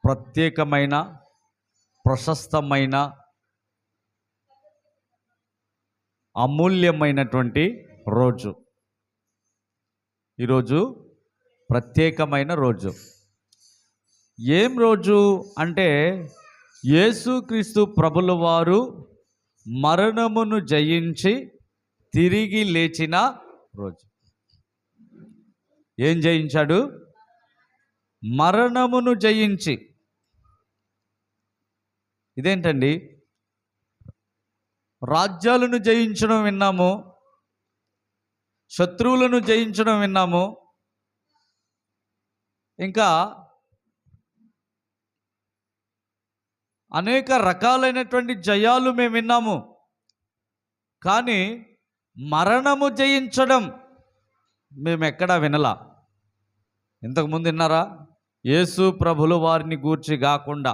ప్రత్యేకమైన, ప్రశస్తమైన, అమూల్యమైనటువంటి రోజు. ఈరోజు ప్రత్యేకమైన రోజు. ఏం రోజు అంటే యేసుక్రీస్తు ప్రభుల వారు మరణమును జయించి తిరిగి లేచిన రోజు. ఏం జయించాడు? మరణమును జయించి. ఇదేంటండి? రాజ్యాలను జయించడం విన్నాము, శత్రువులను జయించడం విన్నాము, ఇంకా అనేక రకాలైనటువంటి జయాలు మేము విన్నాము. కానీ మరణము జయించడం మేము ఎక్కడా వినలా. ఇంతకుముందు విన్నారా? యేసు ప్రభుల వారిని గూర్చి కాకుండా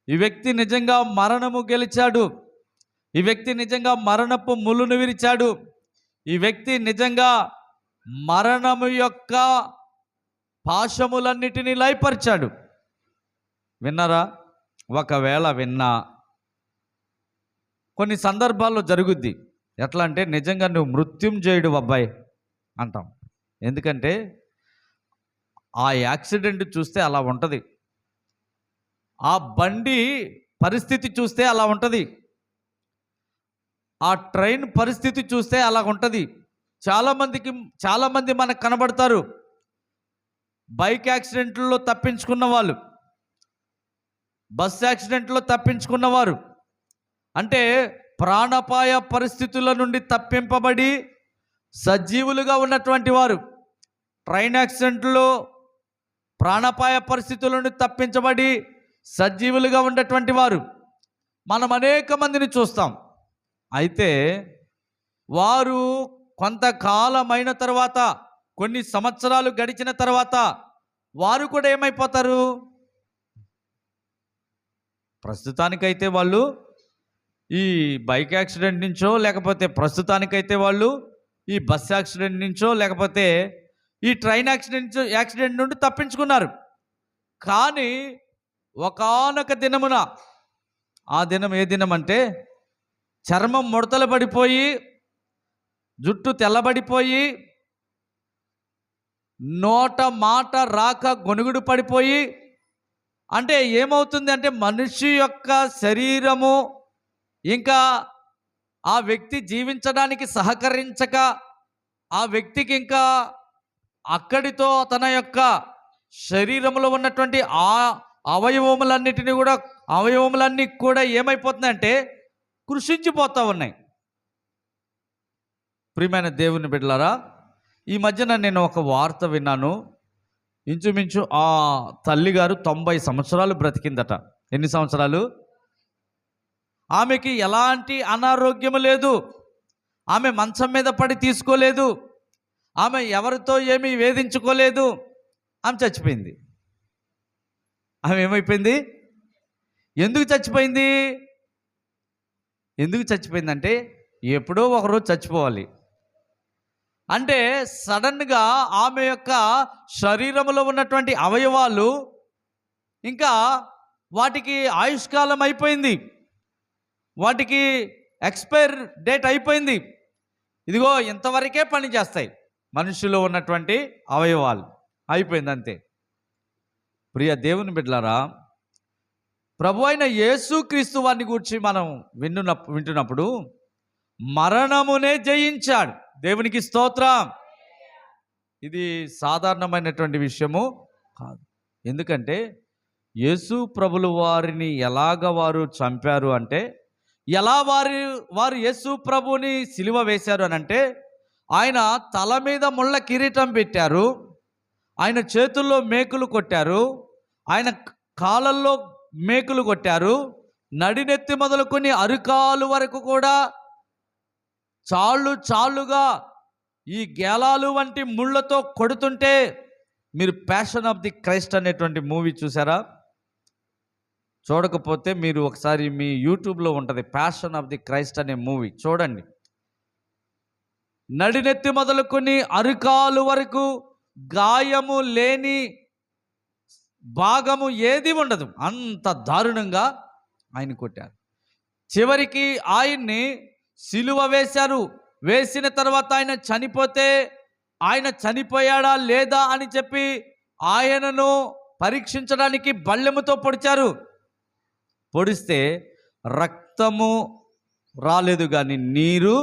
ఈ వ్యక్తి నిజంగా మరణము గెలిచాడు, ఈ వ్యక్తి నిజంగా మరణపు ముళ్ళును విరిచాడు, ఈ వ్యక్తి నిజంగా మరణము యొక్క పాశములన్నిటినీ లయపరిచాడు. విన్నారా? ఒకవేళ విన్నా కొన్ని సందర్భాల్లో జరుగుద్ది. ఎట్లా అంటే నిజంగా నువ్వు మృత్యుంజయుడు అబ్బాయి అంటాం. ఎందుకంటే ఆ యాక్సిడెంట్ చూస్తే అలా ఉంటుంది, ఆ బండి పరిస్థితి చూస్తే అలా ఉంటుంది, ఆ ట్రైన్ పరిస్థితి చూస్తే అలా ఉంటుంది. చాలామంది మనకు కనబడతారు. బైక్ యాక్సిడెంట్లో తప్పించుకున్న వాళ్ళు, బస్ యాక్సిడెంట్లో తప్పించుకున్నవారు, అంటే ప్రాణాపాయ పరిస్థితుల నుండి తప్పింపబడి సజీవులుగా ఉన్నటువంటి వారు, ట్రైన్ యాక్సిడెంట్లో ప్రాణాపాయ పరిస్థితుల నుండి తప్పించబడి సజీవులుగా ఉన్నటువంటి వారు మనం అనేక మందిని చూస్తాం. అయితే వారు కొంతకాలమైన తర్వాత, కొన్ని సంవత్సరాలు గడిచిన తర్వాత వారు కూడా ఏమైపోతారు? ప్రస్తుతానికైతే వాళ్ళు ఈ బైక్ యాక్సిడెంట్ నుంచో, లేకపోతే ప్రస్తుతానికైతే వాళ్ళు ఈ బస్ యాక్సిడెంట్ నుంచో, లేకపోతే ఈ ట్రైన్ యాక్సిడెంట్ నుండి తప్పించుకున్నారు. కానీ ఒకానొక దినమున, ఆ దినం ఏ దినం అంటే చర్మం ముడతలు పడిపోయి, జుట్టు తెల్లబడిపోయి, నోట మాట రాక గొనుగుడు పడిపోయి, అంటే ఏమవుతుంది అంటే మనిషి యొక్క శరీరము ఇంకా ఆ వ్యక్తి జీవించడానికి సహకరించక, ఆ వ్యక్తికి ఇంకా అక్కడితో తన యొక్క శరీరంలో ఉన్నటువంటి ఆ అవయవములన్నీ కూడా ఏమైపోతున్నాయంటే కృషించిపోతూ ఉన్నాయి. ప్రియమైన దేవుని బిడ్డలారా, ఈ మధ్యన నేను ఒక వార్త విన్నాను. ఇంచుమించు ఆ తల్లిగారు 90 సంవత్సరాలు బ్రతికిందట. ఎన్ని సంవత్సరాలు? ఆమెకి ఎలాంటి అనారోగ్యము లేదు, ఆమె మంచం మీద పడి తీసుకోలేదు, ఆమె ఎవరితో ఏమీ వేధించుకోలేదు. ఆమె చచ్చిపోయింది. ఆమె ఏమైపోయింది? ఎందుకు చచ్చిపోయింది? ఎందుకు చచ్చిపోయిందంటే ఎప్పుడో ఒకరోజు చచ్చిపోవాలి. అంటే సడన్గా ఆమె యొక్క శరీరంలో ఉన్నటువంటి అవయవాలు ఇంకా వాటికి ఆయుష్కాలం అయిపోయింది, వాటికి ఎక్స్పైర్ డేట్ అయిపోయింది. ఇదిగో ఇంతవరకే పని చేస్తాయి మనుషులో ఉన్నటువంటి అవయవాలు, అయిపోయింది అంతే. ప్రియ దేవుని బిడ్డలారా, ప్రభు అయిన యేసుక్రీస్తు వారిని గురించి మనం వింటున్నప్పుడు మరణమునే జయించాడు. దేవునికి స్తోత్రం. ఇది సాధారణమైనటువంటి విషయము కాదు. ఎందుకంటే యేసు ప్రభుల వారిని ఎలాగ వారు చంపారు అంటే, ఎలా వారు యేసు ప్రభుని సిలువ వేశారు అని అంటే, ఆయన తల మీద ముళ్ళ కిరీటం పెట్టారు, ఆయన చేతుల్లో మేకులు కొట్టారు, ఆయన కాళ్ళల్లో మేకులు కొట్టారు, నడినెత్తి మొదలుకొని అరికాలు వరకు కూడా చాళ్ళుగా ఈ గేలాలు వంటి ముళ్ళతో కొడుతుంటే, మీరు ప్యాషన్ ఆఫ్ ది క్రైస్ట్ అనేటువంటి మూవీ చూసారా? చూడకపోతే మీరు ఒకసారి మీ యూట్యూబ్లో ఉంటుంది, ప్యాషన్ ఆఫ్ ది క్రైస్ట్ అనే మూవీ చూడండి. నడినెత్తి మొదలుకొని అరికాలు వరకు గాయము లేని భాగము ఏది ఉండదు, అంత దారుణంగా ఆయన కొట్టారు. చివరికి ఆయన్ని సిలువ వేశారు. వేసిన తర్వాత ఆయన చనిపోతే ఆయన చనిపోయాడా లేదా అని చెప్పి ఆయనను పరీక్షించడానికి బల్లెముతో పొడిచారు. పొడిస్తే రక్తము రాలేదు కానీ నీరు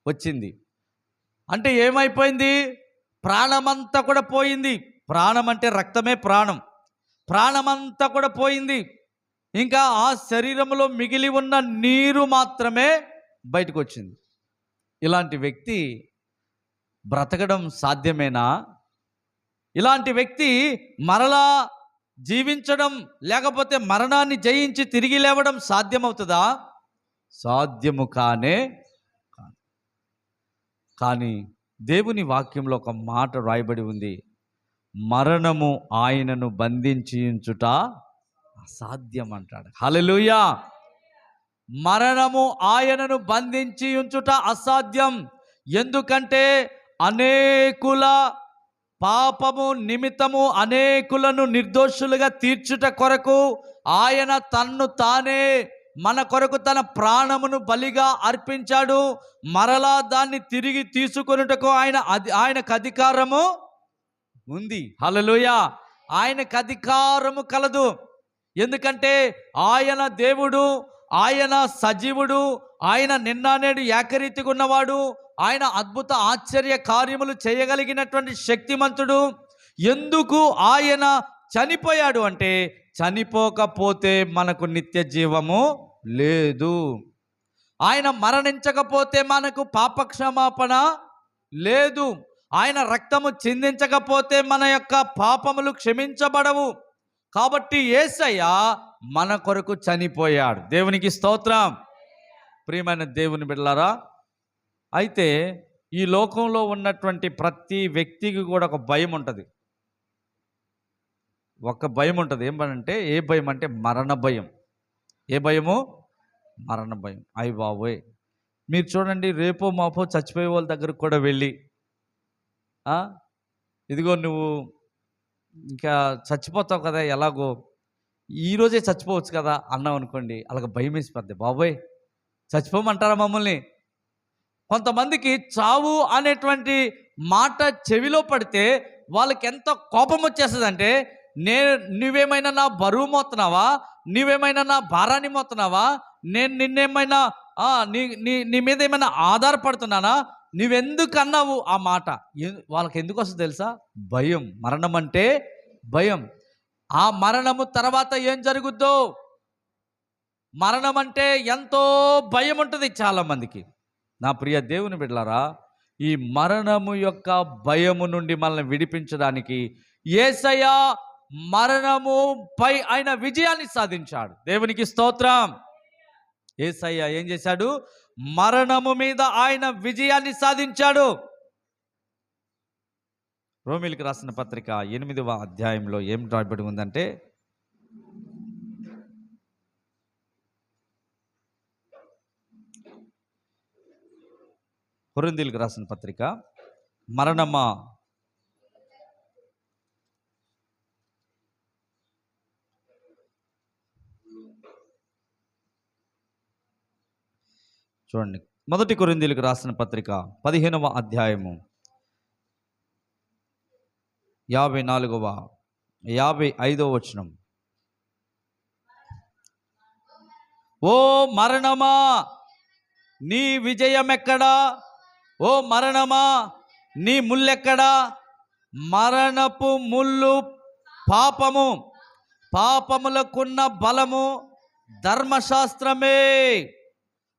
వచ్చింది. అంటే ఏమైపోయింది? ప్రాణమంతా కూడా పోయింది. ప్రాణం అంటే రక్తమే ప్రాణం. ప్రాణమంతా కూడా పోయింది. ఇంకా ఆ శరీరంలో మిగిలి ఉన్న నీరు మాత్రమే బయటకు వచ్చింది. ఇలాంటి వ్యక్తి బ్రతకడం సాధ్యమేనా? ఇలాంటి వ్యక్తి మరలా జీవించడం, లేకపోతే మరణాన్ని జయించి తిరిగి లేవడం సాధ్యమవుతుందా? సాధ్యము కానే. కానీ దేవుని వాక్యంలో ఒక మాట రాయబడి ఉంది, మరణము ఆయనను బంధించి ఉంచుట అసాధ్యం అంటాడు. హల్లెలూయా! మరణము ఆయనను బంధించి ఉంచుట అసాధ్యం. ఎందుకంటే అనేకుల పాపము నిమిత్తము అనేకులను నిర్దోషులుగా తీర్చుట కొరకు ఆయన తన్ను తానే మన కొరకు తన ప్రాణమును బలిగా అర్పించాడు. మరలా దాన్ని తిరిగి తీసుకొనుటకు ఆయనకు అధికారము ఉంది. హల్లెలూయా! ఆయనకు అధికారము కలదు. ఎందుకంటే ఆయన దేవుడు, ఆయన సజీవుడు, ఆయన నిన్న నేడు ఏకరీతిగా ఉన్నవాడు, ఆయన అద్భుత ఆశ్చర్య కార్యములు చేయగలిగినటువంటి శక్తిమంతుడు. ఎందుకు ఆయన చనిపోయాడు అంటే, చనిపోకపోతే మనకు నిత్య జీవము లేదు. ఆయన మరణించకపోతే మనకు పాపక్షమాపణ లేదు. ఆయన రక్తము చిందించకపోతే మన యొక్క పాపములు క్షమించబడవు. కాబట్టి యేసయ్య మన కొరకు చనిపోయాడు. దేవునికి స్తోత్రం. ప్రియమైన దేవుని బిడ్డలారా, అయితే ఈ లోకంలో ఉన్నటువంటి ప్రతి వ్యక్తికి కూడా ఒక భయం ఉంటుంది. ఒక భయం ఉంటుంది. ఏమంటే, ఏ భయం అంటే మరణ భయం. ఏ భయము? మరణ భయం. అయ్య బాబోయ్, మీరు చూడండి, రేపో మాపో చచ్చిపోయే వాళ్ళ దగ్గరకు కూడా వెళ్ళి, ఇదిగో నువ్వు ఇంకా చచ్చిపోతావు కదా, ఎలాగో ఈరోజే చచ్చిపోవచ్చు కదా అన్నావు అనుకోండి, అలాగ భయం వేసిపోద్ది. బాబోయ్, చచ్చిపోమంటారా మమ్మల్ని? కొంతమందికి చావు అనేటువంటి మాట చెవిలో పడితే వాళ్ళకి ఎంత కోపం వచ్చేస్తుంది అంటే, నువ్వేమైనా నా బరువు మోస్తున్నావా? నువ్వేమైనా నా భారాన్ని మోస్తున్నావా? నేను నిన్నేమైనా నీ మీద ఏమైనా ఆధారపడుతున్నానా? నువ్వెందుకు అన్నావు ఆ మాట? వాళ్ళకి ఎందుకు వస్తుంది తెలుసా? భయం. మరణం అంటే భయం. ఆ మరణము తర్వాత ఏం జరుగుద్దో, మరణం అంటే ఎంతో భయం ఉంటుంది చాలామందికి. నా ప్రియ దేవుని బిడ్డలారా, ఈ మరణము యొక్క భయము నుండి మనల్ని విడిపించడానికి యేసయ్య మరణముపై ఆయన విజయాన్ని సాధించాడు. దేవునికి స్తోత్రం. యేసయ్య ఏం చేశాడు? మరణము మీద ఆయన విజయాన్ని సాధించాడు. రోమీయులకు రాసిన పత్రిక 8వ అధ్యాయంలో ఏం రాయబడి ఉందంటే, కొరింథీయులకు రాసిన పత్రిక, మరణమా చూడండి, 1 కొరింథీయులకు రాసిన పత్రిక 15వ అధ్యాయము 55వ వచనం. ఓ మరణమా, నీ విజయం ఎక్కడా? ఓ మరణమా, నీ ముల్లెక్కడా? మరణపు ముళ్ళు పాపము, పాపములకున్న బలము ధర్మశాస్త్రమే.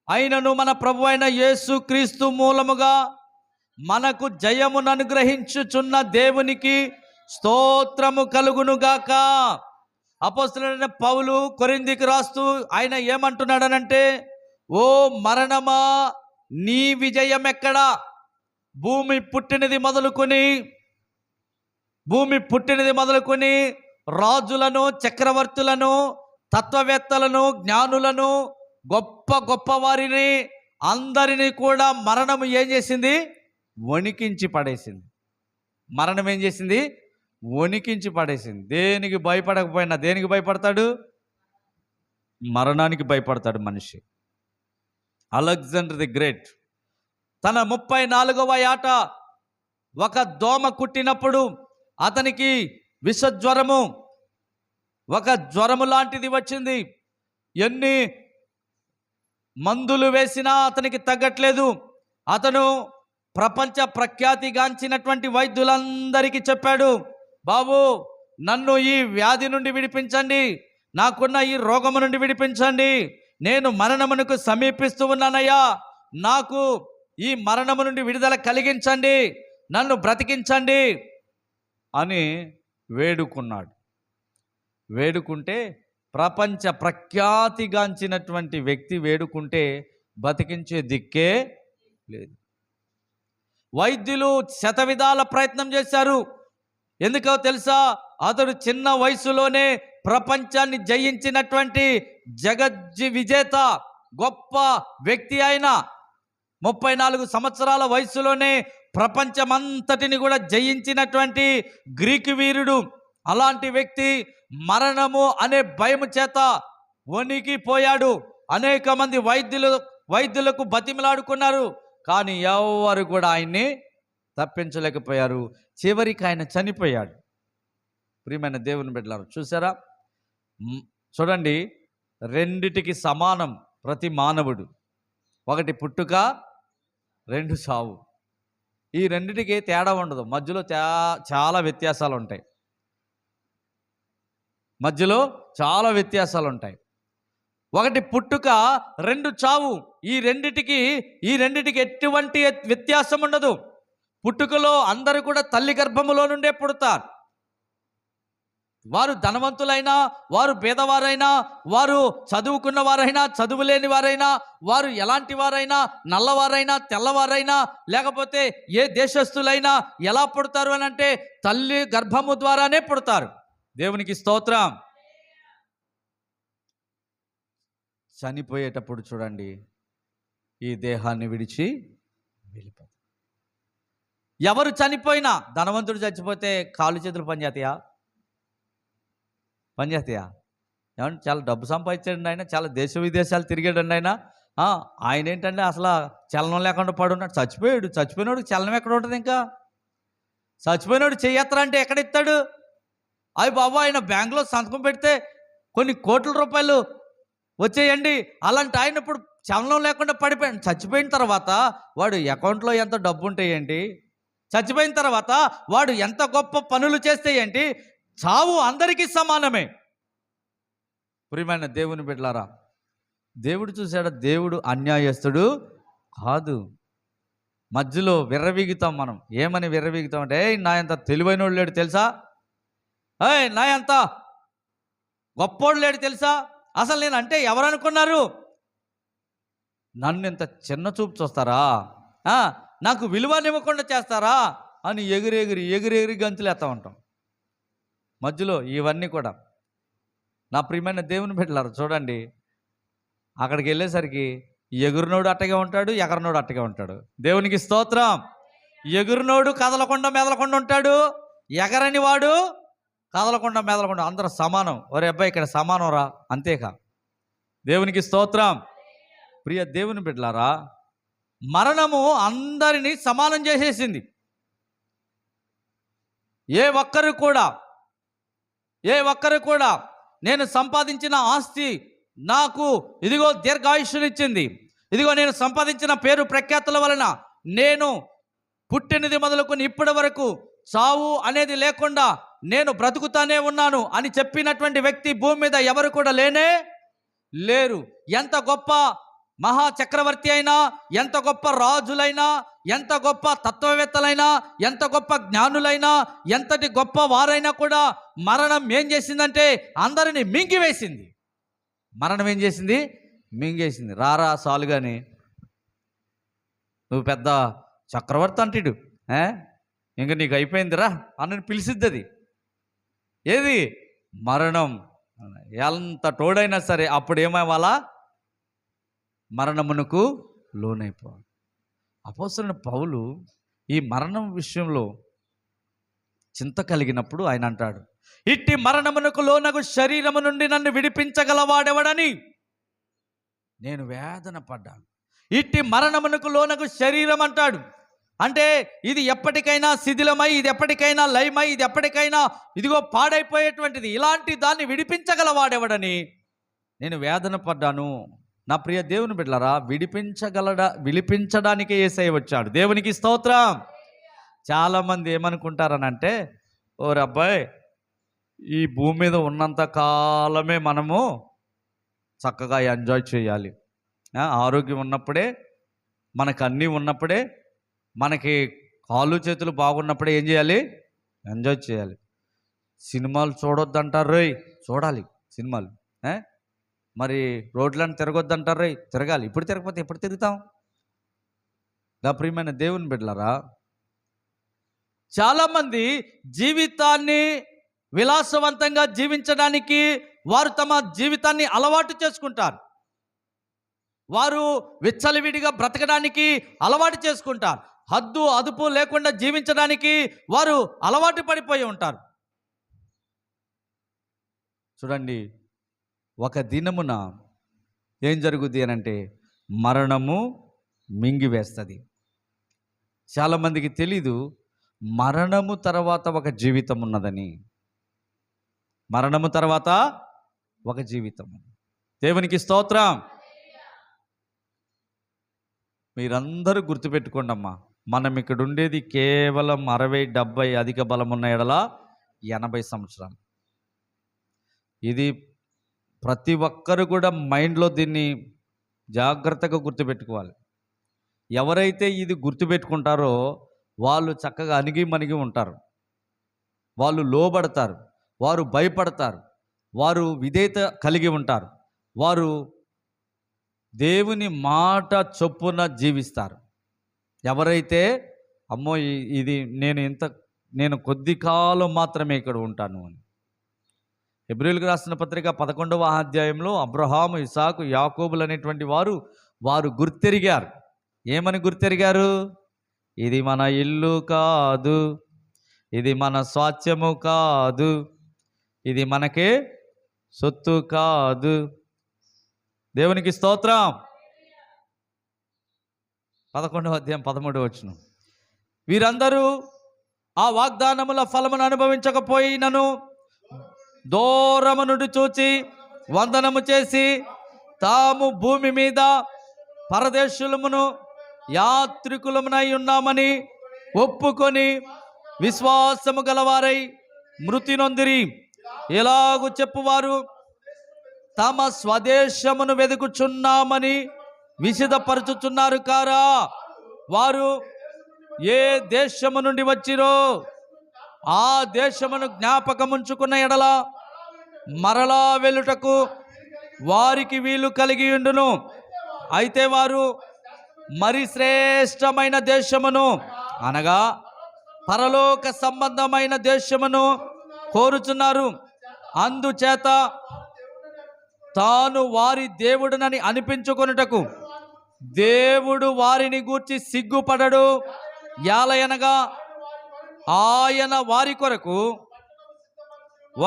అయినను మన ప్రభు అయిన యేసుక్రీస్తు మూలముగా మనకు జయమును అనుగ్రహించుచున్న దేవునికి స్తోత్రము కలుగునుగాక. అపోస్తలుడైన పౌలు కొరింథీకి రాస్తూ ఆయన ఏమంటున్నాడనంటే, ఓ మరణమా, నీ విజయం ఎక్కడా? భూమి పుట్టినది మొదలుకొని రాజులను, చక్రవర్తులను, తత్వవేత్తలను, జ్ఞానులను, గొప్ప గొప్ప వారిని అందరినీ కూడా మరణము ఏం చేసింది? వణికించి పడేసింది. మరణం ఏం చేసింది? వణికించి పడేసింది. దేనికి భయపడకపోయినా దేనికి భయపడతాడు? మరణానికి భయపడతాడు మనిషి. అలెగ్జాండర్ ది గ్రేట్ తన 34వ ఏట ఒక దోమ కుట్టినప్పుడు అతనికి విషజ్వరము, ఒక జ్వరము లాంటిది వచ్చింది. ఎన్ని మందులు వేసినా అతనికి తగ్గట్లేదు. అతను ప్రపంచ ప్రఖ్యాతిగాంచినటువంటి వైద్యులందరికీ చెప్పాడు, బాబు నన్ను ఈ వ్యాధి నుండి విడిపించండి, నాకున్న ఈ రోగము నుండి విడిపించండి, నేను మరణమునకు సమీపిస్తూ ఉన్నానయ్యా, నాకు ఈ మరణము నుండి విడుదల కలిగించండి, నన్ను బ్రతికించండి అని వేడుకున్నాడు. వేడుకుంటే ప్రపంచ ప్రఖ్యాతిగాంచినటువంటి వ్యక్తి వేడుకుంటే బతికించే దిక్కే లేదు. వైద్యులు శతవిధాల ప్రయత్నం చేశారు. ఎందుకో తెలుసా? అతడు చిన్న వయసులోనే ప్రపంచాన్ని జయించినటువంటి విజేత, గొప్ప వ్యక్తి అయిన 34 సంవత్సరాల వయసులోనే ప్రపంచమంతటిని కూడా జయించినటువంటి గ్రీకు వీరుడు. అలాంటి వ్యక్తి మరణము అనే భయము చేత వణికిపోయాడు. అనేక మంది వైద్యులకు బతిమలాడుకున్నారు, కానీ ఎవరు కూడా ఆయన్ని తప్పించలేకపోయారు. చివరికి ఆయన చనిపోయాడు. ప్రియమైన దేవుని బిడ్డలారా, చూసారా? చూడండి, రెండిటికి సమానం ప్రతి మానవుడు. ఒకటి పుట్టుక, 2 సావు. ఈ రెండిటికి తేడా ఉండదు. మధ్యలో చాలా వ్యత్యాసాలు ఉంటాయి. మధ్యలో చాలా వ్యత్యాసాలు ఉంటాయి. ఒకటి పుట్టుక, 2 చావు. ఈ రెండిటికి ఎటువంటి వ్యత్యాసం ఉండదు. పుట్టుకలో అందరూ కూడా తల్లి గర్భములో నుండే పుడతారు. వారు ధనవంతులైనా, వారు పేదవారైనా, వారు చదువుకున్న వారైనా, చదువులేని వారైనా, వారు ఎలాంటి వారైనా, నల్లవారైనా, తెల్లవారైనా, లేకపోతే ఏ దేశస్థులైనా ఎలా పుడతారు అని అంటే తల్లి గర్భము ద్వారానే పుడతారు. దేవునికి స్తోత్రం. చనిపోయేటప్పుడు చూడండి, ఈ దేహాన్ని విడిచి వెళ్ళిపోతారు. ఎవరు చనిపోయినా, ధనవంతుడు చచ్చిపోతే కాళ్ళు చేతులు పనిచేస్తాయా? ఏమంటే చాలా డబ్బు సంపాదించాడండి ఆయన, చాలా దేశ విదేశాలు తిరిగాడండి ఆయన. ఆయన ఏంటంటే అసలు చలనం లేకుండా పడున్నాడు, చచ్చిపోయాడు. చచ్చిపోయినోడు చలనం ఎక్కడ ఉంటుంది? ఇంకా చచ్చిపోయినోడు చెయ్యత్రా అంటే ఎక్కడిస్తాడు? అయ్యి బాబు, ఆయన బ్యాంకులో సంతకం పెడితే కొన్ని కోట్ల రూపాయలు వచ్చేయండి. అలాంటి ఆయన ఇప్పుడు చలనం లేకుండా పడిపోయాడు. చచ్చిపోయిన తర్వాత వాడు అకౌంట్లో ఎంత డబ్బు ఉంటాయండి? చచ్చిపోయిన తర్వాత వాడు ఎంత గొప్ప పనులు చేస్తే ఏంటి? చావు అందరికీ సమానమే. ప్రియమైన దేవుని బిడ్డలారా, దేవుడు చూశాడు, దేవుడు అన్యాయస్తుడు కాదు. మధ్యలో విర్రవీగుతాం మనం. ఏమని విర్రవీగుతాం అంటే, నా ఎంత తెలివైనోడు లేడు తెలుసా, నా ఎంత గొప్పోడు లేడు తెలుసా, అసలు నేను అంటే ఎవరు అనుకున్నారు, నన్ను ఎంత చిన్న చూపు చూస్తారా, నాకు విలువనివ్వకుండా చేస్తారా అని ఎగిరి గంతులు ఎత్తా ఉంటాం. మధ్యలో ఇవన్నీ కూడా. నా ప్రియమైన దేవుని బిడ్డలారా, చూడండి, అక్కడికి వెళ్ళేసరికి ఎగురునోడు అట్టగా ఉంటాడు, ఎగరనోడు అట్టగా ఉంటాడు. దేవునికి స్తోత్రం. ఎగురునోడు కదలకుండా మెదలకుండా ఉంటాడు, ఎగరని వాడు కదలకుండా మెదలకుండా. అందరూ సమానం. ఒరే అబ్బాయి, ఇక్కడ సమానం రా, అంతేకా. దేవునికి స్తోత్రం. ప్రియ దేవుని బిడ్డలారా, మరణము అందరినీ సమానం చేసేసింది. ఏ ఒక్కరు కూడా నేను సంపాదించిన ఆస్తి నాకు ఇదిగో దీర్ఘాయుష్యునిచ్చింది, ఇదిగో నేను సంపాదించిన పేరు ప్రఖ్యాతుల వలన నేను పుట్టినది మొదలుకొని ఇప్పటి వరకు చావు అనేది లేకుండా నేను బ్రతుకుతానే ఉన్నాను అని చెప్పినటువంటి వ్యక్తి భూమి మీద ఎవరు కూడా లేరు. ఎంత గొప్ప మహా చక్రవర్తి అయినా, ఎంత గొప్ప రాజులైనా, ఎంత గొప్ప తత్వవేత్తలైనా, ఎంత గొప్ప జ్ఞానులైనా, ఎంతటి గొప్ప వారైనా కూడా మరణం ఏం చేసిందంటే అందరినీ మింగివేసింది. మరణం ఏం చేసింది? మింగేసింది. రారా సాలుగాని, నువ్వు పెద్ద చక్రవర్తి అంటాడు, ఇంక నీకు అయిపోయిందిరా అన్నని పిలిచిద్ది. అది ఏది? మరణం. ఎంత తోడైనా సరే అప్పుడు ఏమవ్వాలా? మరణమునకు లోనైపోవాలి. అపోస్తలుడైన పౌలు ఈ మరణం విషయంలో చింత కలిగినప్పుడు ఆయన అంటాడు, ఇట్టి మరణమునకు లోనగు శరీరము నుండి నన్ను విడిపించగలవాడెవడని నేను వేదన పడ్డాను. ఇట్టి మరణమునకు లోనగు శరీరం అంటాడు అంటే ఇది ఎప్పటికైనా శిథిలమై, ఇది ఎప్పటికైనా లయమై, ఇది ఎప్పటికైనా ఇదిగో పాడైపోయేటువంటిది. ఇలాంటి దాన్ని విడిపించగలవాడెవడని నేను వేదన పడ్డాను. నా ప్రియ దేవుని బిడ్డలారా, విడిపించడానికే యేసయ్య వచ్చాడు. దేవునికి స్తోత్రం. చాలామంది ఏమనుకుంటారనంటే, ఓరే అబ్బాయి, ఈ భూమి మీద ఉన్నంత కాలమే మనము చక్కగా ఎంజాయ్ చేయాలి. ఆరోగ్యం ఉన్నప్పుడే, మనకు అన్నీ ఉన్నప్పుడే, మనకి కాళ్ళు చేతులు బాగున్నప్పుడే ఏం చేయాలి? ఎంజాయ్ చేయాలి. సినిమాలు చూడొద్దంటారు రోయ్, చూడాలి సినిమాలు. మరి రోడ్లను తిరగొద్దంటారు రోయ్, తిరగాలి. ఇప్పుడు తిరగకపోతే ఎప్పుడు తిరుగుతాం? నా ప్రియమైన దేవుని బిడ్డలారా, చాలామంది జీవితాన్ని విలాసవంతంగా జీవించడానికి వారు తమ జీవితాన్ని అలవాటు చేసుకుంటారు. వారు విచ్చలవిడిగా బ్రతకడానికి అలవాటు చేసుకుంటారు. హద్దు అదుపు లేకుండా జీవించడానికి వారు అలవాటు పడిపోయి ఉంటారు. చూడండి, ఒక దినమున ఏం జరుగుద్ది అనంటే మరణము మింగివేస్తుంది. చాలామందికి తెలీదు మరణము తర్వాత ఒక జీవితం ఉన్నదని. మరణము తర్వాత ఒక జీవితం. దేవునికి స్తోత్రం. మీరందరూ గుర్తుపెట్టుకోండి అమ్మా, మనం ఇక్కడ ఉండేది కేవలం 60, 70 అధిక బలం ఉన్న ఎడల 80 సంవత్సరాలు. ఇది ప్రతి ఒక్కరు కూడా మైండ్లో దీన్ని జాగ్రత్తగా గుర్తుపెట్టుకోవాలి. ఎవరైతే ఇది గుర్తుపెట్టుకుంటారో వాళ్ళు చక్కగా అణిగి మణిగి ఉంటారు. వాళ్ళు లోబడతారు, వారు భయపడతారు, వారు విధేయత కలిగి ఉంటారు, వారు దేవుని మాట చొప్పున జీవిస్తారు. ఎవరైతే అమ్మో ఇది నేను కొద్ది కాలం మాత్రమే ఇక్కడ ఉంటాను అని. హెబ్రీయులకు రాసిన పత్రిక 11వ అధ్యాయంలో అబ్రహాము, ఇసాకు, యాకోబులు అనేటువంటి వారు గుర్తెరిగారు. ఏమని గుర్తెరిగారు? ఇది మన ఇల్లు కాదు, ఇది మన స్వాస్థ్యము కాదు, ఇది మనకే సొత్తు కాదు. దేవునికి స్తోత్రం. 11వ అధ్యాయం 13వ వచనం. వీరందరూ ఆ వాగ్దానముల ఫలమును అనుభవించకపోయినను దూరము నుండి చూచి వందనము చేసి తాము భూమి మీద పరదేశులమును యాత్రికులమునై ఉన్నామని ఒప్పుకొని విశ్వాసము గలవారై మృతి నొందిరి. ఎలాగు చెప్పువారు తమ స్వదేశమును వెదుకుచున్నామని విసిదపరచుచున్నారు కారా. వారు ఏ దేశము నుండి వచ్చిరో ఆ దేశమును జ్ఞాపకముంచుకున్న ఎడల మరలా వెళ్ళుటకు వారికి వీలు కలిగి ఉండును. అయితే వారు మరి శ్రేష్టమైన దేశమును అనగా పరలోక సంబంధమైన దేశమును కోరుచున్నారు. అందుచేత తాను వారి దేవుడునని అనిపించుకొనుటకు దేవుడు వారిని గూర్చి సిగ్గుపడడు. యాలయనగా ఆయన వారి కొరకు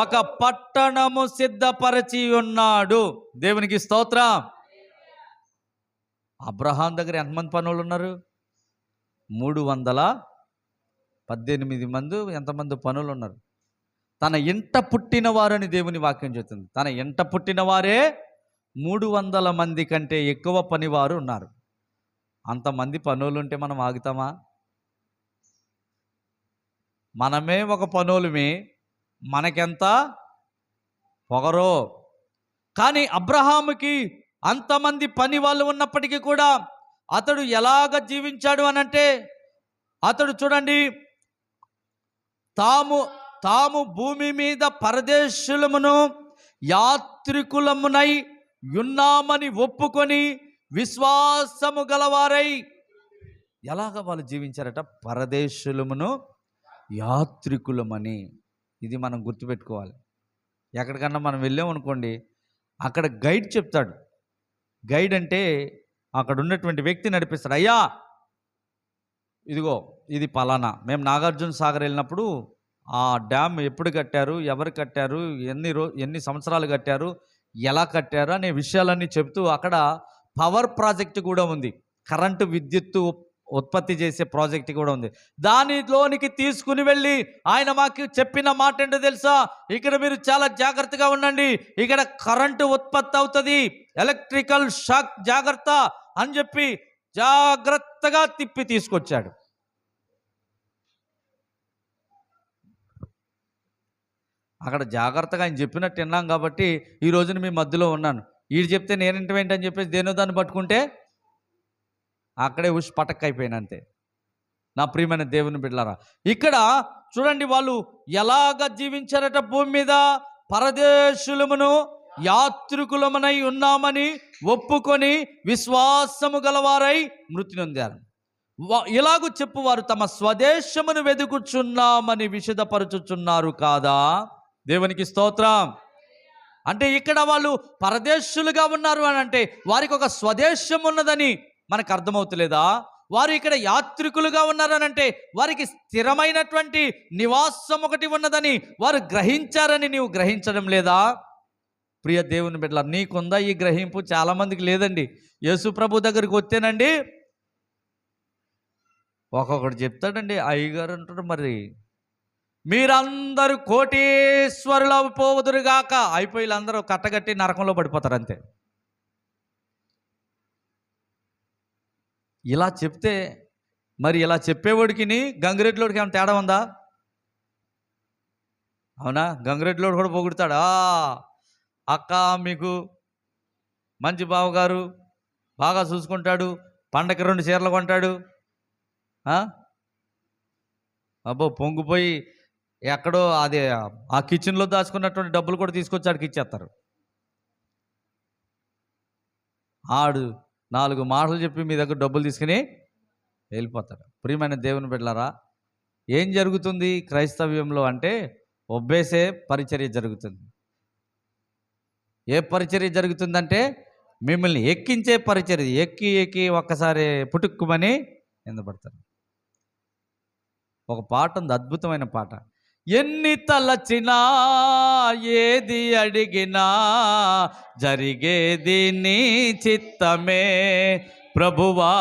ఒక పట్టణము సిద్ధపరచి ఉన్నాడు. దేవునికి స్తోత్రం. అబ్రహాం దగ్గర ఎంతమంది పనులు ఉన్నారు? 318 మంది ఎంతమంది పనులు ఉన్నారు. తన ఇంట పుట్టిన వారని దేవుని వాక్యం చెప్తుంది. తన ఇంట పుట్టిన వారే 300 మంది కంటే ఎక్కువ పనివారు ఉన్నారు. అంతమంది పనులు ఉంటే మనం ఆగుతామా? మనమే ఒక పనులమే, మనకెంత పొగరో. కానీ అబ్రహాముకి అంతమంది పని వాళ్ళు ఉన్నప్పటికీ కూడా అతడు ఎలాగ జీవించాడు అనంటే, అతడు చూడండి, తాము భూమి మీద పరదేశులమును యాత్రికులమునై ఉన్నామని ఒప్పుకొని విశ్వాసము గలవారై. ఎలాగ వాళ్ళు జీవించారట? పరదేశులమును యాత్రికులమని. ఇది మనం గుర్తుపెట్టుకోవాలి. ఎక్కడికన్నా మనం వెళ్ళామనుకోండి, అక్కడ గైడ్ చెప్తాడు. గైడ్ అంటే అక్కడ ఉన్నటువంటి వ్యక్తి నడిపిస్తాడు. అయ్యా ఇదిగో ఇది పలానా. మేము నాగార్జున సాగర్ వెళ్ళినప్పుడు ఆ డ్యామ్ ఎప్పుడు కట్టారు, ఎవరు కట్టారు, ఎన్ని సంవత్సరాలు కట్టారు, ఎలా కట్టారు అనే విషయాలన్నీ చెప్తూ అక్కడ పవర్ ప్రాజెక్ట్ కూడా ఉంది. కరెంటు విద్యుత్తు ఉత్పత్తి చేసే ప్రాజెక్ట్ కూడా ఉంది. దానిలోనికి తీసుకుని వెళ్ళి ఆయన మాకు చెప్పిన మాట ఏంటో తెలుసా? ఇక్కడ మీరు చాలా జాగ్రత్తగా ఉండండి, ఇక్కడ కరెంటు ఉత్పత్తి అవుతుంది, ఎలక్ట్రికల్ షాక్ జాగ్రత్త అని చెప్పి జాగ్రత్తగా తిప్పి తీసుకొచ్చాడు. అక్కడ జాగ్రత్తగా ఆయన చెప్పినట్టు విన్నాం కాబట్టి ఈ రోజున మీ మధ్యలో ఉన్నాను. వీడు చెప్తే నేనేంటని చెప్పేసి దేనో దాన్ని పట్టుకుంటే అక్కడే ఉష్ పటక్ అయిపోయాను అంతే. నా ప్రియమైన దేవుని బిడ్డలారా, ఇక్కడ చూడండి వాళ్ళు ఎలాగ జీవించారట భూమి మీద. పరదేశులమును యాత్రికులమనై ఉన్నామని ఒప్పుకొని విశ్వాసము గలవారై మృతి నొందారు. ఇలాగూ చెప్పువారు తమ స్వదేశమును వెదుకుచున్నామని విషదపరచుచున్నారు కాదా? దేవునికి స్తోత్రం. అంటే ఇక్కడ వాళ్ళు పరదేశులుగా ఉన్నారు అని అంటే వారికి ఒక స్వదేశం ఉన్నదని మనకు అర్థమవుతలేదా? వారు ఇక్కడ యాత్రికులుగా ఉన్నారనంటే వారికి స్థిరమైనటువంటి నివాసం ఒకటి ఉన్నదని వారు గ్రహించారని నీవు గ్రహించడం లేదా? ప్రియ దేవుని బిడ్డల, నీకుందా ఈ గ్రహింపు? చాలామందికి లేదండి. యేసు ప్రభు దగ్గరికి వస్తేనండి ఒక్కొక్కడు చెప్తాడండి. అయ్యగారు అంటాడు, మరి మీరందరూ కోటీశ్వరులు అయిపోదురుగాక. అయిపోయి అందరూ కట్టగట్టి నరకంలో పడిపోతారు అంతే. ఇలా చెప్తే మరి ఇలా చెప్పేవాడికి గంగిరెడ్లోడికి ఏమైనా తేడా ఉందా? అవునా? గంగిరెడ్లోడు కూడా పొగుడుతాడా? అక్క మీకు మంచి బావగారు బాగా చూసుకుంటాడు, పండగకి 2 చీరలు కొంటాడు. అబ్బో పొంగిపోయి ఎక్కడో అదే ఆ కిచెన్లో దాచుకున్నటువంటి డబ్బులు కూడా తీసుకొచ్చి ఆడికి ఇచ్చేస్తారు. ఆడు 4 మాటలు చెప్పి మీ దగ్గర డబ్బులు తీసుకుని వెళ్ళిపోతాడు. ప్రియమైన దేవుని బిడ్డలారా, ఏం జరుగుతుంది క్రైస్తవ్యంలో అంటే ఒబ్బేసే పరిచర్య జరుగుతుంది. ఏ పరిచర్య జరుగుతుందంటే మిమ్మల్ని ఎక్కించే పరిచర్య. ఎక్కి ఒక్కసారి పుట్టుక్కుమని నిందపడతారు. ఒక పాట ఉంది, అద్భుతమైన పాట. ఎన్ని తలచినా ఏది అడిగినా జరిగేది నీ చిత్తమే ప్రభువా,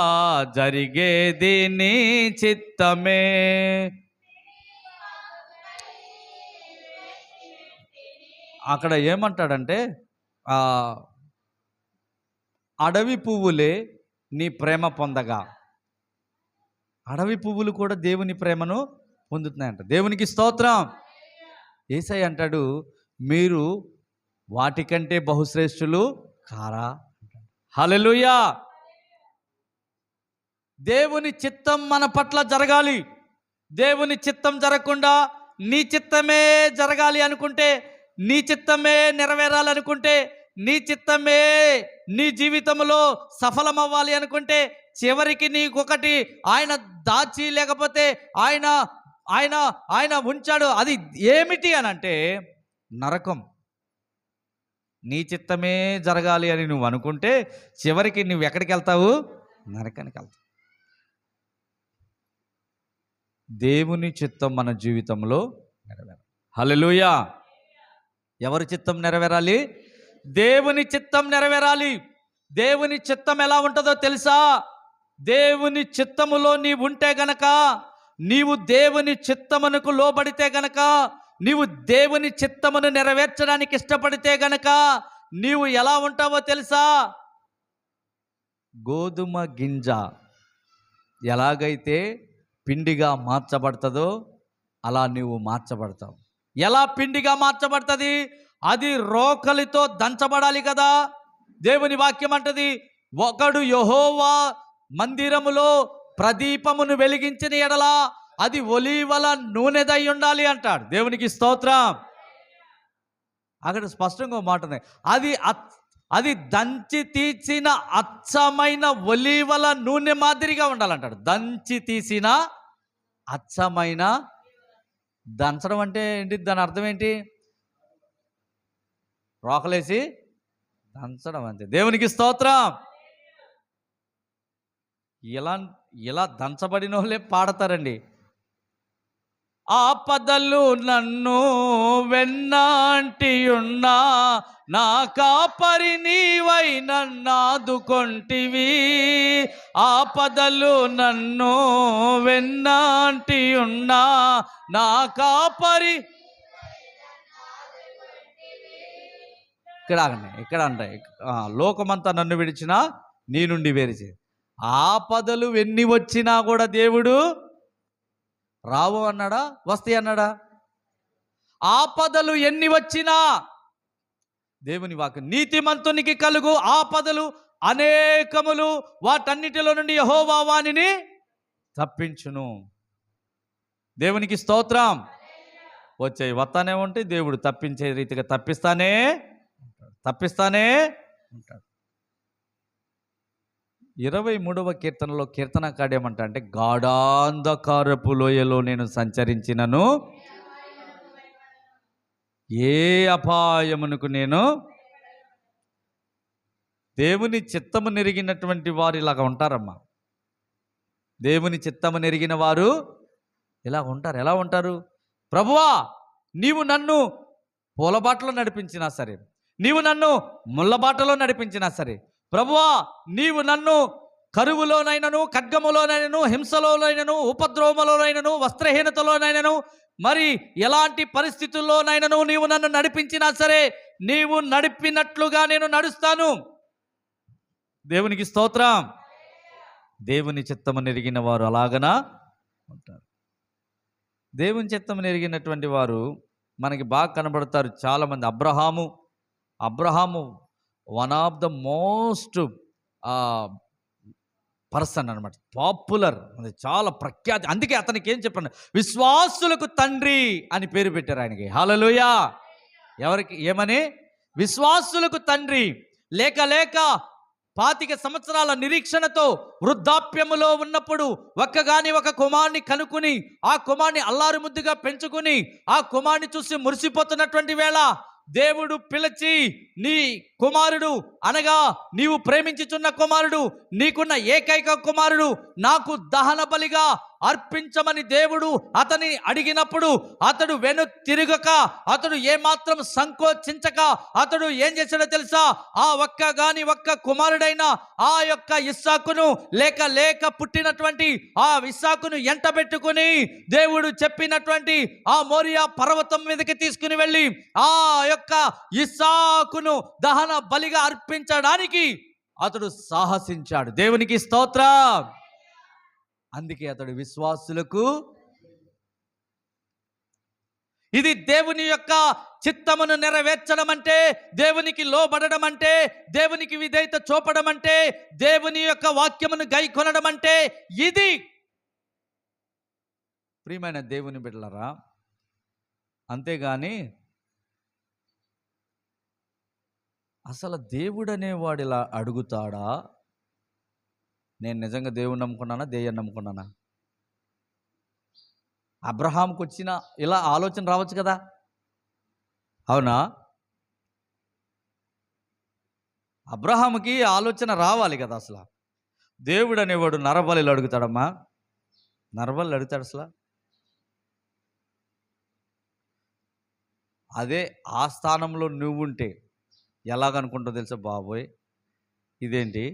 జరిగేది నీ చిత్తమే. అక్కడ ఏమంటాడంటే అడవి పువ్వులే నీ ప్రేమ పొందగా. అడవి పువ్వులు కూడా దేవుని ప్రేమను పొందుతున్నాయంట. దేవునికి స్తోత్రం. యేసయ్య అంటాడు, మీరు వాటికంటే బహుశ్రేష్ఠులు కారా. హల్లెలూయా. దేవుని చిత్తం మన పట్ల జరగాలి. దేవుని చిత్తం జరగకుండా నీ చిత్తమే జరగాలి అనుకుంటే, నీ చిత్తమే నెరవేరాలనుకుంటే, నీ చిత్తమే నీ జీవితంలో సఫలమవ్వాలి అనుకుంటే చివరికి నీకొకటి ఆయన దాచి లేకపోతే ఆయన ఆయన ఆయన ఉంచాడు. అది ఏమిటి అని అంటే నరకం. నీ చిత్తమే జరగాలి అని నువ్వు అనుకుంటే చివరికి నువ్వు ఎక్కడికి వెళ్తావు? నరకానికి వెళ్తావు. దేవుని చిత్తం మన జీవితంలో నెరవేరాలి. హల్లెలూయా. ఎవరి చిత్తం నెరవేరాలి? దేవుని చిత్తం నెరవేరాలి. దేవుని చిత్తం ఎలా ఉంటుందో తెలుసా? దేవుని చిత్తములో నీవు ఉంటే గనక, నీవు దేవుని చిత్తమునకు లోబడితే గనక, నీవు దేవుని చిత్తమును నెరవేర్చడానికి ఇష్టపడితే గనక నీవు ఎలా ఉంటావో తెలుసా? గోధుమ గింజ ఎలాగైతే పిండిగా మార్చబడుతుందో అలా నీవు మార్చబడతావు. ఎలా పిండిగా మార్చబడుతుంది? అది రోకలితో దంచబడాలి కదా. దేవుని వాక్యం అంటది, ఒకడు యెహోవా మందిరములో ప్రదీపమును వెలిగించిన ఎడల అది ఒలీవల నూనెదై ఉండాలి అంటాడు. దేవునికి స్తోత్రం. అక్కడ స్పష్టంగా మాట ఉంది, అది దంచి తీసిన అచ్చమైన ఒలీవల నూనె మాదిరిగా ఉండాలంటాడు. దంచి తీసిన అచ్చమైన, దంచడం అంటే ఏంటి? దాని అర్థం ఏంటి? రోకలేసి దంచడం అంతే. దేవునికి స్తోత్రం. ఇలా దంచబడిన వాళ్ళే పాడతారండి. ఆపదలు నన్ను వెన్నాంటి ఉన్నా నా కాపరి నీవై నన్నాదుకొంటివి. ఆపదలు నన్ను వెన్నాంటి ఉన్నా నా కాపరి. ఇక్కడ అంటే లోకమంతా నన్ను విడిచినా నీ నుండి వేరిచే. ఆపదలు ఎన్ని వచ్చినా కూడా దేవుడు రావు అన్నాడా, వస్తాయి అన్నాడా? ఆపదలు ఎన్ని వచ్చినా దేవుని వాక్యం, నీతిమంతునికి కలుగు ఆపదలు అనేకములు, వాటన్నిటిలో నుండి యెహోవా వానిని తప్పించును. దేవునికి స్తోత్రం. వచ్చాయి వస్తానే ఉంటే దేవుడు తప్పించే రీతిగా తప్పిస్తానే ఉంటాడు. 23వ కీర్తనలో కీర్తనకారుడు ఏమంటా అంటే, గాఢాంధకారపు లోయలో నేను సంచరించినను ఏ అపాయమునకు నేను. దేవుని చిత్తము నెరిగినటువంటి వారు ఇలాగ ఉంటారమ్మా. దేవుని చిత్తము నెరిగిన వారు ఇలా ఉంటారు. ఎలా ఉంటారు? ప్రభువా, నీవు నన్ను పూలబాటలో నడిపించినా సరే, నీవు నన్ను ముళ్ళబాటలో నడిపించినా సరే, ప్రభువా నీవు నన్ను కరువులోనైనను, ఖడ్గములోనైనను, హింసలోనైనను, ఉపద్రవములోనైనను, వస్త్రహీనతలోనైనను, మరి ఎలాంటి పరిస్థితుల్లోనైనను నీవు నన్ను నడిపించినా సరే, నీవు నడిపినట్లుగా నేను నడుస్తాను. దేవునికి స్తోత్రం. దేవుని చిత్తము నెరిగిన వారు అలాగనా ఉంటారు. దేవుని చిత్తము నెరిగినటువంటి వారు మనకి బాగా కనబడతారు చాలామంది. Abraham one of the most person అనమాట, పాపులర్, అది చాలా ప్రఖ్యాతి. అందుకే అతనికి ఏం చెప్పండి, విశ్వాసులకు తండ్రి అని పేరు పెట్టారు ఆయనకి. హల్లెలూయా. ఎవరికి ఏమని? విశ్వాసులకు తండ్రి. లేక 25 సంవత్సరాల నిరీక్షణతో వృద్ధాప్యములో ఉన్నప్పుడు ఒక్కగాని ఒక కుమారుని కనుక్కుని, ఆ కుమారుని అల్లారు ముద్దుగా పెంచుకుని, ఆ కుమారుని చూసి మురిసిపోతున్నటువంటి వేళ దేవుడు పిలిచి, నీ కుమారుడు అనగా నీవు ప్రేమించుచున్న కుమారుడు, నీకున్న ఏకైక కుమారుడు నాకు దహన బలిగా అర్పించమని దేవుడు అతని అడిగినప్పుడు, అతడు తిరగక, అతడు ఏమాత్రం సంకోచించక, అతడు ఏం చేశాడో తెలుసా? ఆ ఒక్క కుమారుడైన ఆ యొక్క ఇస్సాకును లేక పుట్టినటువంటి ఆ ఇస్సాకును ఎంటబెట్టుకుని దేవుడు చెప్పినటువంటి ఆ మోరియా పర్వతం మీదకి తీసుకుని వెళ్ళి ఆ యొక్క ఇస్సాకును దహన బలిగా అర్పించడానికి అతడు సాహసించాడు. దేవునికి స్తోత్రం. అందుకే అతడు విశ్వాసులకు. ఇది దేవుని యొక్క చిత్తమును నెరవేర్చడం అంటే, దేవునికి లోబడడం అంటే, దేవునికి విధేయత చూపడం అంటే, దేవుని యొక్క వాక్యమును గైకొనడం అంటే ఇది. ప్రియమైన దేవుని బిడ్డలారా, అంతేగాని అసలు దేవుడు అనేవాడు ఇలా అడుగుతాడా? నేను నిజంగా దేవుని నమ్ముకున్నానా, దెయ్యాన్ని నమ్ముకున్నానా? అబ్రహాంకి వచ్చిన ఇలా ఆలోచన రావచ్చు కదా, అవునా? అబ్రహాముకి ఆలోచన రావాలి కదా. అసలు దేవుడు అనేవాడు నరబలిలు అడుగుతాడమ్మా? నరబలి అడుగుతాడు అసలు? అదే ఆ స్థానంలో నువ్వుంటే ఎలాగనుకుంటావు తెలుసా? బాబోయ్, ఇదేంటి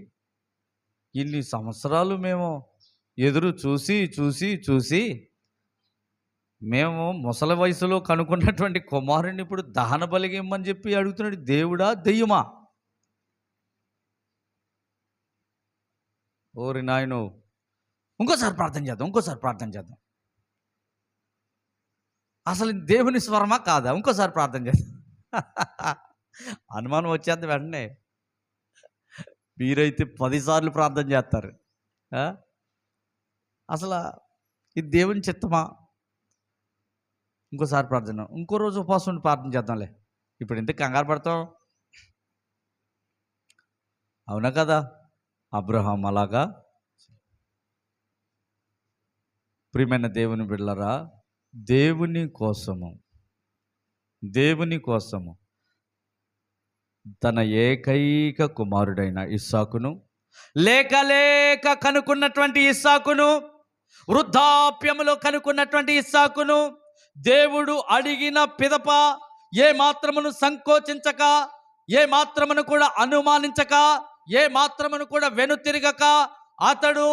ఇన్ని సంవత్సరాలు మేము ఎదురు చూసి మేము ముసలి వయసులో కనుక్కున్నటువంటి కుమారుని ఇప్పుడు దహన బలిగా ఇమ్మని చెప్పి అడుగుతున్నాడు. దేవుడా దెయ్యమా? ఓరి నాయను, ఇంకోసారి ప్రార్థన చేద్దాం. అసలు దేవుని స్వరమా కాదా? ఇంకోసారి ప్రార్థన చేద్దాం. అనుమానం వచ్చేంత వెంటనే మీరైతే 10 సార్లు ప్రార్థన చేస్తారు. అసలు ఇది దేవుని చిత్తమా? ఇంకోసారి ప్రార్థన, ఇంకో రోజు ఉపవాసం ఉండి ప్రార్థన చేద్దాంలే. ఇప్పుడు ఎందుకు కంగారు పడతాం? అవునా కదా? అబ్రహాం అలాగా. ప్రియమైన దేవుని బిడ్డలారా, దేవుని కోసము తన ఏకైక కుమారుడైన ఇస్సాకును లేక కనుక్కున్నటువంటి ఇస్సాకును, వృద్ధాప్యములో కనుక్కున్నటువంటి ఇస్సాకును, దేవుడు అడిగిన పిదప ఏ మాత్రమును సంకోచించక, ఏ మాత్రమును కూడా అనుమానించక, ఏ మాత్రమును కూడా వెనుతిరగక అతడు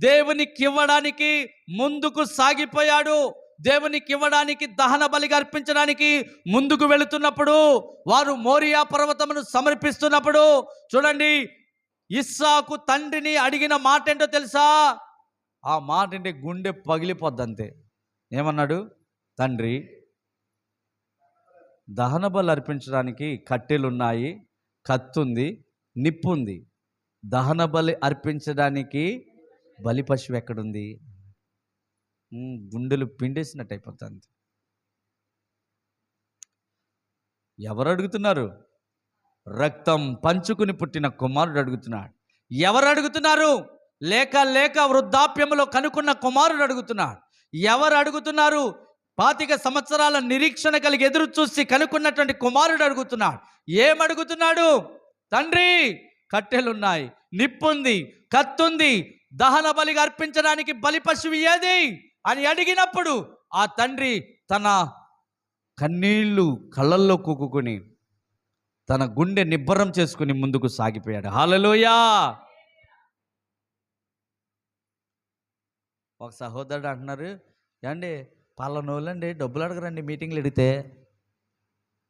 దేవునికి ఇవ్వడానికి ముందుకు సాగిపోయాడు. దేవునికి ఇవ్వడానికి, దహన బలిగా అర్పించడానికి ముందుకు వెళుతున్నప్పుడు, వారు మోరియా పర్వతమును సమర్పిస్తున్నప్పుడు చూడండి, ఇస్సాకు తండ్రిని అడిగిన మాట ఏంటో తెలుసా? ఆ మాట అంటే గుండె పగిలిపోద్ది అంతే. ఏమన్నాడు? తండ్రి, దహన బలి అర్పించడానికి కట్టెలున్నాయి, కత్తుంది, నిప్పుంది. దహన బలి అర్పించడానికి బలి పశువు ఎక్కడుంది? గుండెలు పిండేసినట్టు అయిపోతుంది. ఎవరు అడుగుతున్నారు? రక్తం పంచుకుని పుట్టిన కుమారుడు అడుగుతున్నాడు. ఎవరు అడుగుతున్నారు? లేక లేక వృద్ధాప్యంలో కనుక్కున్న కుమారుడు అడుగుతున్నాడు. ఎవరు అడుగుతున్నారు? 25 సంవత్సరాల నిరీక్షణ కలిగి ఎదురు చూసి కనుక్కున్నటువంటి కుమారుడు అడుగుతున్నాడు. ఏమడుగుతున్నాడు? తండ్రి, కట్టెలున్నాయి, నిప్పుంది, కత్తుంది, దహన బలిగా అర్పించడానికి బలి పశువు ఏది అని అడిగినప్పుడు ఆ తండ్రి తన కన్నీళ్లు కళ్ళల్లో కూకుని తన గుండె నిబ్బరం చేసుకుని ముందుకు సాగిపోయాడు. హల్లెలూయా. ఒక సహోదరుడు అంటున్నారు, ఏమండి పలానోళ్ళండి డబ్బులు అడగరండి, మీటింగ్లు అడిగితే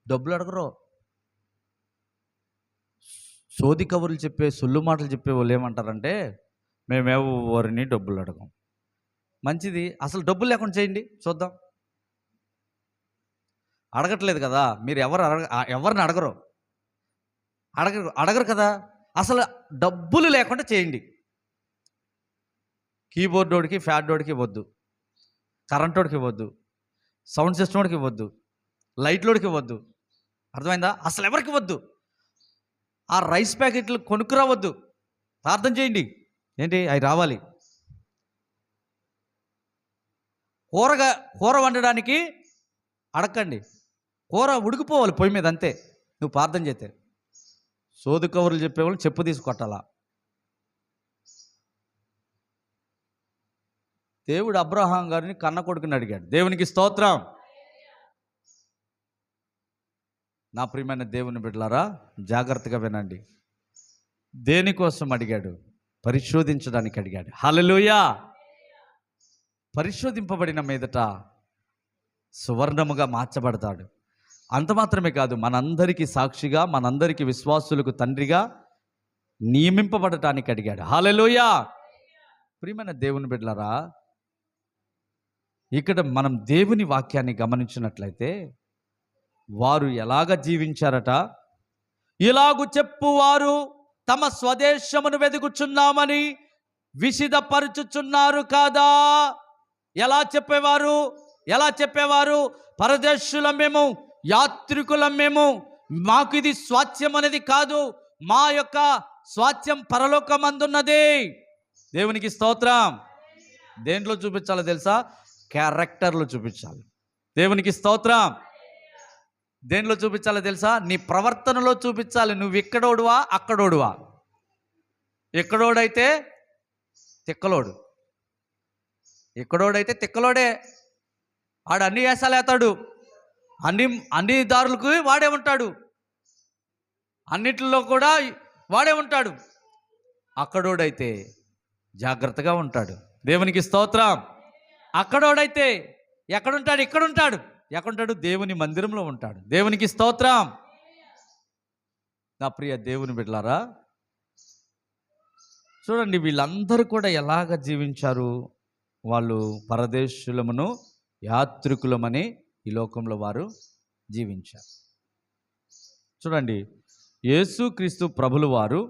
డబ్బులు అడగరు. సోది కబుర్లు చెప్పే, సొల్లు మాటలు చెప్పే వాళ్ళు ఏమంటారంటే, మేమెవరిని డబ్బులు అడగం. మంచిది, అసలు డబ్బులు లేకుండా చేయండి చూద్దాం. అడగట్లేదు కదా మీరు, ఎవరిని అడగరు అడగరు కదా. అసలు డబ్బులు లేకుండా చేయండి. కీబోర్డ్ వాడికి, ఫ్యాడ్ వాడికి ఇవ్వద్దు, కరెంట్ వాడికి ఇవ్వద్దు, సౌండ్ సిస్టమ్ వాడికి ఇవ్వద్దు, లైట్ వాడికి ఇవ్వద్దు. అర్థమైందా? అసలు ఎవరికి ఇవ్వద్దు. ఆ రైస్ ప్యాకెట్లు కొనుక్కురావద్దు. ప్రార్థన చేయండి. ఏంటి అవి రావాలి. కూర వండడానికి అడగండి. కూర ఉడికిపోవాలి పొయ్యి మీద, అంతే. నువ్వు ప్రార్థన చేస్తే సోదు కవర్లు చెప్పేవాళ్ళు చెప్పు తీసుకొట్టాలా. దేవుడు అబ్రహాం గారిని కన్న కొడుకుని అడిగాడు. దేవునికి స్తోత్రం. నా ప్రియమైన దేవుని బిడ్డలారా, జాగ్రత్తగా వినండి. దేనికోసం అడిగాడు? పరిశోధించడానికి అడిగాడు. హల్లెలూయా. పరిశోధింపబడిన మీదట సువర్ణముగా మార్చబడతాడు. అంత మాత్రమే కాదు, మనందరికీ సాక్షిగా, మనందరికీ విశ్వాసులకు తండ్రిగా నియమింపబడటానికి అడిగాడు. హల్లెలూయా. ప్రియమైన దేవుని బిడ్డలారా, ఇక్కడ మనం దేవుని వాక్యాన్ని గమనించినట్లయితే వారు ఎలాగ జీవించారట? ఇలాగు చెప్పువారు తమ స్వదేశమును వెదుకుచున్నామని విసిదపరుచుచున్నారు కాదా? ఎలా చెప్పేవారు? పరదేశులం మేము, యాత్రికులం మేము, మాకు ఇది స్వాస్థ్యం అనేది కాదు, మా యొక్క స్వాస్థ్యం పరలోకమందున్నది. దేవునికి స్తోత్రం. దేంట్లో చూపించాలో తెలుసా? క్యారెక్టర్లో చూపించాలి. దేవునికి స్తోత్రం. దేంట్లో చూపించాలో తెలుసా? నీ ప్రవర్తనలో చూపించాలి. నువ్వు ఇక్కడోడువా, అక్కడోడువా? ఇక్కడోడైతే తిక్కలోడు, ఇక్కడోడైతే తిక్కలోడే. వాడు అన్ని వేసాలు వేస్తాడు, అన్ని దారులకు వాడే ఉంటాడు, అన్నిటిలో కూడా వాడే ఉంటాడు. అక్కడోడైతే జాగ్రత్తగా ఉంటాడు. దేవునికి స్తోత్రం. అక్కడోడైతే ఎక్కడుంటాడు? ఎక్కడుంటాడు? దేవుని మందిరంలో ఉంటాడు. దేవునికి స్తోత్రం. నా ప్రియ దేవుని బిడ్డలారా, చూడండి వీళ్ళందరూ కూడా ఎలాగ జీవించారు. వాళ్ళు పరదేశులమును యాత్రికులమని ఈ లోకంలో వారు జీవించారు. చూడండి, యేసుక్రీస్తు ప్రభులు వారు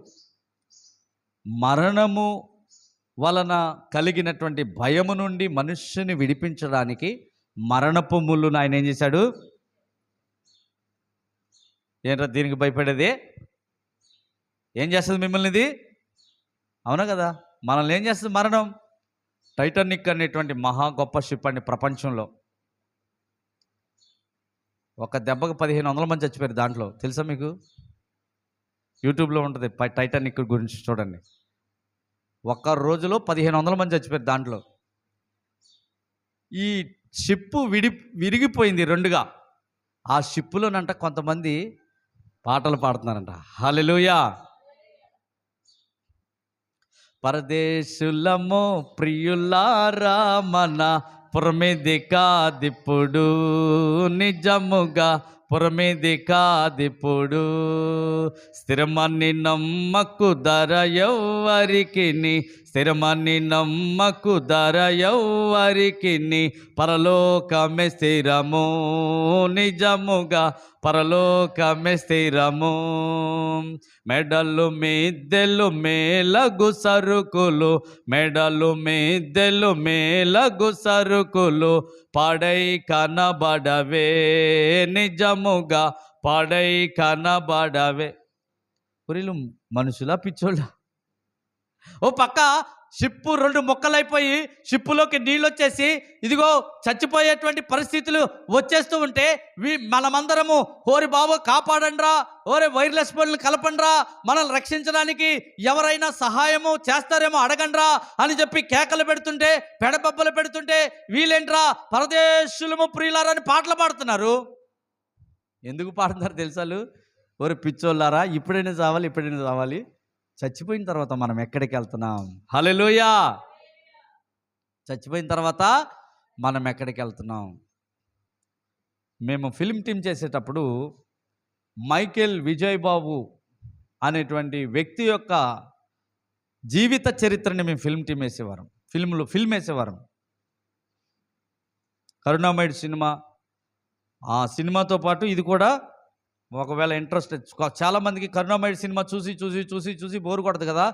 మరణము వలన కలిగినటువంటి భయము నుండి మనుష్యుని విడిపించడానికి మరణపు ముళ్ళును ఆయన ఏం చేశాడు? ఏంట్రా దీనికి భయపడేది? ఏం చేస్తుంది మిమ్మల్ని ఇది? అవునా కదా? మనల్ని ఏం చేస్తుంది మరణం? టైటానిక్ అనేటువంటి మహా గొప్ప షిప్ అండి ప్రపంచంలో. ఒక దెబ్బకు 1500 మంది చచ్చిపోయారు దాంట్లో. తెలుసా మీకు? యూట్యూబ్లో ఉంటుంది, టైటానిక్ గురించి చూడండి. ఒక్క రోజులో 1500 మంది చచ్చిపోయారు దాంట్లో. ఈ షిప్పు విరిగిపోయింది రెండుగా. ఆ షిప్పులోనంట కొంతమంది పాటలు పాడుతున్నారంట. హల్లెలూయా. పరదేశులము ప్రియులారా మన పురమిది కాదిప్పుడు, నిజముగా పురమిది కాదిప్పుడు. స్థిరమని నమ్మకు ధర ఎవ్వరికిని, స్థిరమని నమ్మకు ధర ఎవ్వరికిని. పరలోకమే స్థిరము, నిజముగా పరలోకమే స్థిరము. మెడలు మిద్దెలు మేలగు సరుకులు, మెడలు మిద్దెలు మేలగు సరుకులు పడై కనబడవే, నిజముగా పడై కనబడవే. పురిలు మనుషులా పిచ్చోళ్ళ? ఓ పక్క షిప్పు రెండు ముక్కలైపోయి షిప్పులోకి నీళ్ళు వచ్చేసి ఇదిగో చచ్చిపోయేటువంటి పరిస్థితులు వచ్చేస్తూ ఉంటే మనమందరము ఓరి బాబు కాపాడండ్రా, ఓరే వైర్లెస్ ఫోన్లు కలపండ్రా, మనల్ని రక్షించడానికి ఎవరైనా సహాయము చేస్తారేమో అడగండ్రా అని చెప్పి కేకలు పెడుతుంటే, పెడబబ్బలు పెడుతుంటే వీళ్ళేంట్రా పరదేశులము ప్రియులారా అని పాటలు పాడుతున్నారు. ఎందుకు పాడుతున్నారు తెలుసాలు? ఓరే పిచ్చోళ్ళారా, ఇప్పుడైనా చావాలి, ఇప్పుడైనా చావాలి. చచ్చిపోయిన తర్వాత మనం ఎక్కడికి వెళ్తున్నాం? హల్లెలూయా. చచ్చిపోయిన తర్వాత మనం ఎక్కడికి వెళ్తున్నాం? మేము ఫిల్మ్ టీం చేసేటప్పుడు మైకేల్ విజయ్ బాబు అనేటువంటి వ్యక్తి యొక్క జీవిత చరిత్రని మేము ఫిల్మ్ టీం వేసేవారం, ఫిల్మ్ వేసేవారం. కరుణామయుడు సినిమా, ఆ సినిమాతో పాటు ఇది కూడా ఒకవేళ ఇంట్రెస్ట్, చాలామందికి కరుణామయుడు సినిమా చూసి చూసి చూసి చూసి బోరు కొడదు కదా.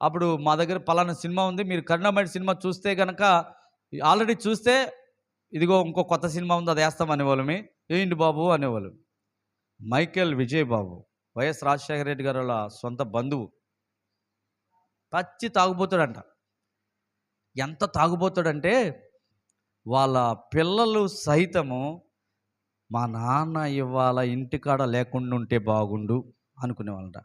అప్పుడు మా దగ్గర పలానా సినిమా ఉంది, మీరు కరుణామయుడు సినిమా చూస్తే కనుక ఆల్రెడీ చూస్తే ఇదిగో ఇంకో కొత్త సినిమా ఉంది అది వేస్తాం అనేవాళ్ళమి. ఏంటి బాబు అనేవాళ్ళు. మైకేల్ విజయ్ బాబు వైఎస్ రాజశేఖర రెడ్డి గారు వాళ్ళ సొంత బంధువు. పచ్చి తాగుబోతాడంట. ఎంత తాగుబోతాడంటే వాళ్ళ పిల్లలు సైతము మా నాన్న ఇవాళ ఇంటికాడ లేకుండా ఉంటే బాగుండు అనుకునేవాళ్ళంట.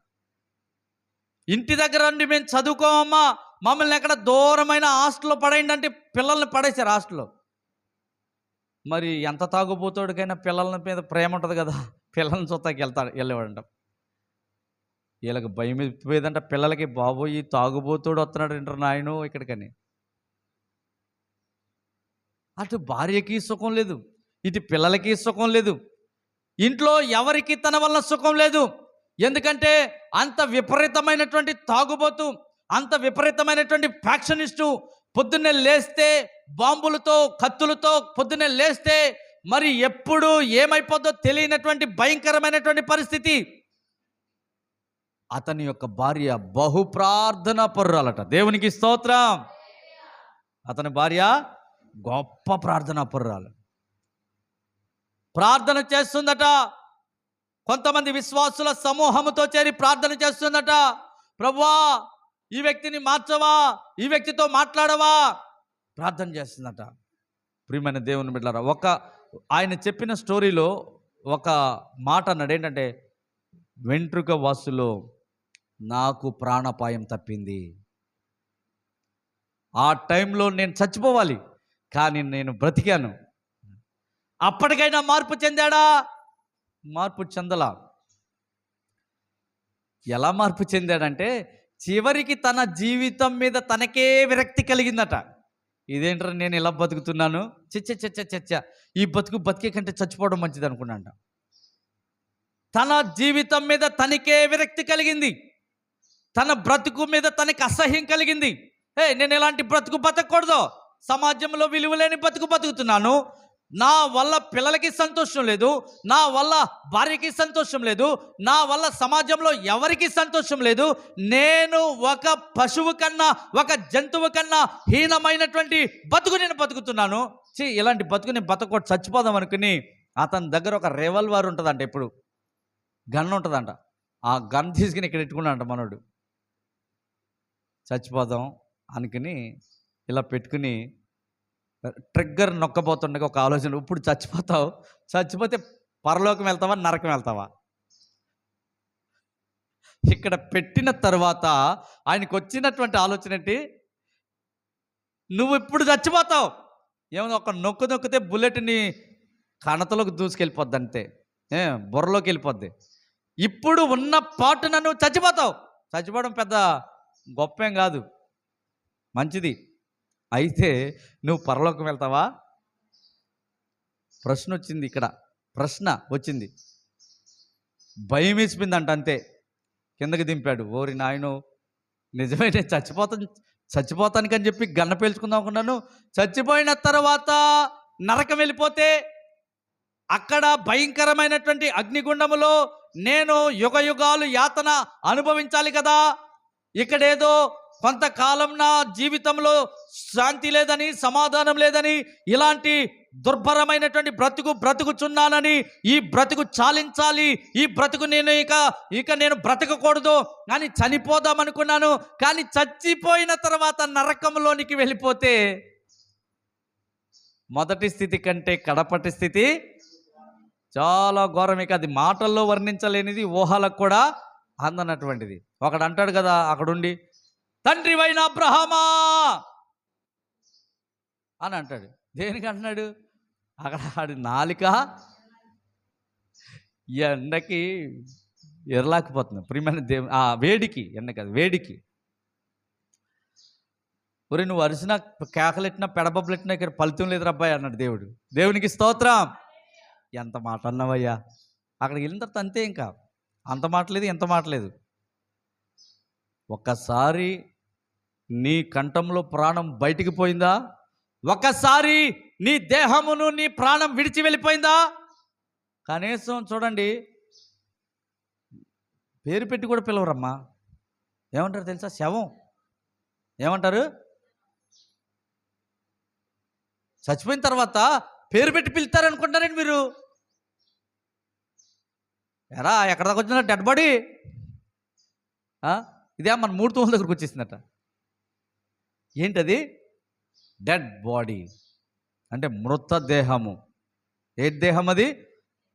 ఇంటి దగ్గర ఉండి మేము చదువుకోమమ్మా, మమ్మల్ని ఎక్కడ దూరమైన హాస్టల్లో పడేయండి అంటే పిల్లల్ని పడేశారు హాస్టల్లో. మరి ఎంత తాగుబోతాడికైనా పిల్లల మీద ప్రేమ ఉంటుంది కదా, పిల్లల్ని చూస్తాకి వెళ్ళేవాడంట. వీళ్ళకి భయం అయిపోయేదంట పిల్లలకి, బాబోయ్ తాగుబోతాడు వస్తున్నాడు ఏంటారు నాయను ఇక్కడికని. అటు భార్యకి సుఖం లేదు, ఇటు పిల్లలకి సుఖం లేదు, ఇంట్లో ఎవరికి తన వల్ల సుఖం లేదు. ఎందుకంటే అంత విపరీతమైనటువంటి తాగుబోతు, అంత విపరీతమైనటువంటి ఫ్యాక్షనిస్టు. పొద్దున్నే లేస్తే బాంబులతో కత్తులతో పొద్దున్నే లేస్తే మరి ఎప్పుడు ఏమైపోద్దో తెలియనటువంటి భయంకరమైనటువంటి పరిస్థితి. అతని యొక్క భార్య బహు ప్రార్థనా పరురాలట. దేవునికి స్తోత్రం. అతని భార్య గొప్ప ప్రార్థనా పరురాలు, ప్రార్థన చేస్తుందట. కొంతమంది విశ్వాసుల సమూహముతో చేరి ప్రార్థన చేస్తుందట. ప్రభువా ఈ వ్యక్తిని మార్చవా, ఈ వ్యక్తితో మాట్లాడవా, ప్రార్థన చేస్తుందట. ప్రియమైన దేవుని బిడ్డలారా, ఆయన చెప్పిన స్టోరీలో ఒక మాట అన్నాడు. ఏంటంటే వెంట్రుక వాసులో నాకు ప్రాణాపాయం తప్పింది. ఆ టైంలో నేను చచ్చిపోవాలి, కానీ నేను బ్రతికాను. అప్పటికైనా మార్పు చెందాడా? మార్పు చెందలా. ఎలా మార్పు చెందాడంటే చివరికి తన జీవితం మీద తనకే విరక్తి కలిగిందట. ఇదేంటారా నేను ఇలా బతుకుతున్నాను, చచ్చ ఈ బతికే కంటే చచ్చిపోవడం మంచిది అనుకున్నాడు. తన జీవితం మీద తనకే విరక్తి కలిగింది, తన బ్రతుకు మీద తనకి అసహ్యం కలిగింది. నేను ఎలాంటి బ్రతుకు బతకూడదు, సమాజంలో విలువలేని బతుకుతున్నాను, నా వల్ల పిల్లలకి సంతోషం లేదు, నా వల్ల భార్యకి సంతోషం లేదు, నా వల్ల సమాజంలో ఎవరికి సంతోషం లేదు, నేను ఒక పశువు కన్నా ఒక జంతువు కన్నా హీనమైనటువంటి బతుకు నేను బతుకుతున్నాను. ఇలాంటి బతుకు నేను బతకూడదు, చచ్చిపోదాం అనుకుని అతని దగ్గర ఒక రివాల్వర్ ఉంటుందంట, ఎప్పుడు గన్ ఉంటుందంట. ఆ గన్ తీసుకుని ఇక్కడ పెట్టుకున్నాడంట మనోడు. చచ్చిపోదాం అనుకుని ఇలా పెట్టుకుని ట్రిగ్గర్ నొక్కబోతుండగా ఒక ఆలోచన, ఇప్పుడు చచ్చిపోతే పరలోకం వెళ్తావా నరకం వెళ్తావా? ఇక్కడ పెట్టిన తర్వాత ఆయనకు వచ్చినటువంటి ఆలోచన ఏంటి, నువ్వు ఇప్పుడు చచ్చిపోతావు, ఏమో ఒక నొక్కితే బుల్లెట్ని కణతలోకి దూసుకెళ్ళిపోద్ది అంతే, బుర్రలోకి వెళ్ళిపోద్ది. ఇప్పుడు ఉన్న పాటున నువ్వు చచ్చిపోతావు. చచ్చిపోవడం పెద్ద గొప్పేం కాదు, మంచిది. అయితే నువ్వు పరలోకం వెళ్తావా? ప్రశ్న వచ్చింది, ఇక్కడ ప్రశ్న వచ్చింది. భయం వేసిపోయిందంట అంతే, కిందకి దింపాడు. ఓరి నాయను, నిజమే నేను చచ్చిపోతానికని చెప్పి గన్న పేల్చుకుందాం అనుకున్నాను. చచ్చిపోయిన తర్వాత నరకం వెళ్ళిపోతే అక్కడ భయంకరమైనటువంటి అగ్నిగుండములో నేను యుగ యుగాలు యాతన అనుభవించాలి కదా. ఇక్కడేదో కొంతకాలం నా జీవితంలో శాంతి లేదని, సమాధానం లేదని, ఇలాంటి దుర్భరమైనటువంటి బ్రతుకుచున్నానని, ఈ బ్రతుకు చాలించాలి, ఈ బ్రతుకు నేను ఇక నేను బ్రతకకూడదు అని చనిపోదాం అనుకున్నాను. కానీ చచ్చిపోయిన తర్వాత నరకంలోనికి వెళ్ళిపోతే మొదటి స్థితి కంటే కడపటి స్థితి చాలా ఘోరం. ఇక అది మాటల్లో వర్ణించలేనిది, ఊహలకు కూడా అందనటువంటిది. ఒకడు అంటాడు కదా అక్కడుండి, తండ్రివైన అబ్రహామా అని అంటాడు. దేనికి అంటున్నాడు? అక్కడ ఆడి నాలిక ఎండకి ఎరలాకపోతుంది. ప్రియమైన దేవుని ఆ వేడికి, ఎండ కాదు వేడికి. ఒరే నువ్వు అరిసిన, కేకలెట్టినా, పెడబొబ్బలెట్టినా ఇక్కడ ఫలితం లేదు అబ్బాయి అన్నాడు దేవుడు. దేవునికి స్తోత్రం. ఎంత మాట అన్నావయ్యా. అక్కడికి వెళ్ళిన తర్వాత అంతే, ఇంకా అంత మాటలేదు, ఎంత మాటలేదు. ఒక్కసారి నీ కంఠంలో ప్రాణం బయటికి పోయిందా? ఒక్కసారి నీ దేహమును, నీ ప్రాణం విడిచి వెళ్ళిపోయిందా? కనీసం చూడండి, పేరు పెట్టి కూడా పిలవరమ్మా. ఏమంటారు తెలుసా? శవం. ఏమంటారు? చచ్చిపోయిన తర్వాత పేరు పెట్టి పిలుస్తారనుకుంటారండి మీరు. ఎరా ఎక్కడ దాకా వచ్చిన డెడ్ బాడీ, ఇదే మన 3 తూముల దగ్గరకు వచ్చేసిందట. ఏంటది? డెడ్ బాడీ అంటే మృతదేహము. ఏ దేహం అది?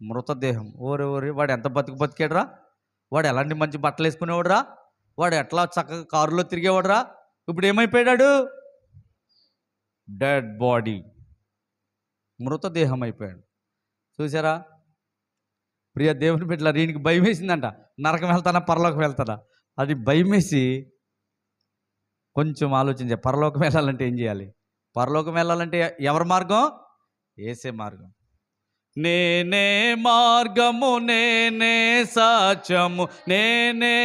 మృతదేహం. ఓరే వాడు ఎంత బతికాడురా, వాడు ఎలాంటి మంచి బట్టలు వేసుకునేవాడురా, వాడు ఎట్లా చక్కగా కారులో తిరిగేవాడురా. ఇప్పుడు ఏమైపోయాడు? డెడ్ బాడీ, మృతదేహం అయిపోయాడు. చూసారా ప్రియ దేవుని బిడ్డలారా, ఈయనకి భయం వేసిందంట. నరకం వెళ్తానా, పరలోకం వెళ్తానా అది భయం వేసి కొంచెం ఆలోచించే. పరలోకం వెళ్ళాలంటే ఏం చేయాలి? పరలోకం వెళ్ళాలంటే ఎవరి మార్గం? యేసే మార్గం. నేనే మార్గము, నేనే సత్యము, నేనే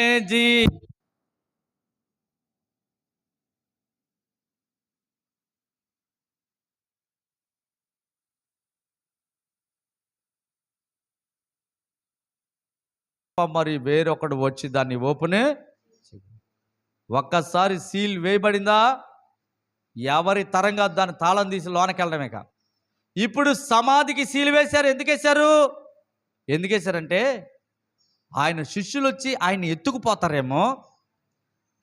మరి వేరొకడు వచ్చి దాన్ని ఓపెనే. ఒక్కసారి సీల్ వేయబడిందా, ఎవరి తరంగా దాన్ని తాళం తీసి లోనకి వెళ్ళడమే. ఇప్పుడు సమాధికి సీల్ వేశారు. ఎందుకు వేశారంటే ఆయన శిష్యులు వచ్చి ఆయన ఎత్తుకుపోతారేమో,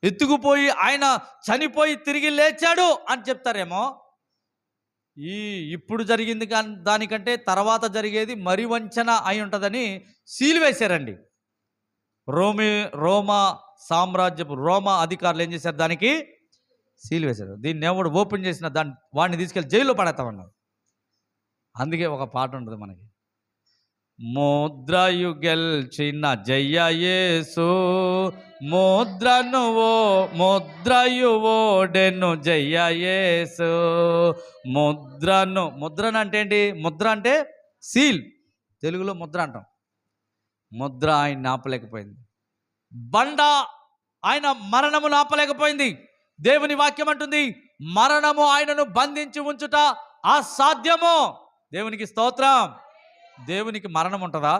ఎత్తుకుపోయి ఆయన చనిపోయి తిరిగి లేచాడు అని చెప్తారేమో. ఇప్పుడు జరిగింది కానీ దానికంటే తర్వాత జరిగేది మరి వంచన అయి ఉంటుందని సీల్ వేశారండి. రోమా సామ్రాజ్యపు రోమా అధికారులు ఏం చేశారు? దానికి సీల్ వేశారు. దీన్ని ఎవడు ఓపెన్ చేసిన వాడిని తీసుకెళ్ళి జైల్లో పడేస్తామన్నారు. అందుకే ఒక పాట ఉంటుంది మనకి, ముద్రయు గెల్చిన జయ యేసు, ముద్రయు ఓడెను జయ యేసు. ముద్రను అంటే ఏంటి? ముద్ర అంటే సీల్, తెలుగులో ముద్ర అంటాం. ముద్ర ఆయన ఆపలేకపోయింది. బండ ఆయన మరణమును ఆపలేకపోయింది. దేవుని వాక్యం అంటుంది, మరణము ఆయనను బంధించి ఉంచుట అసాధ్యము. దేవునికి స్తోత్రం. దేవునికి మరణం ఉంటుందా?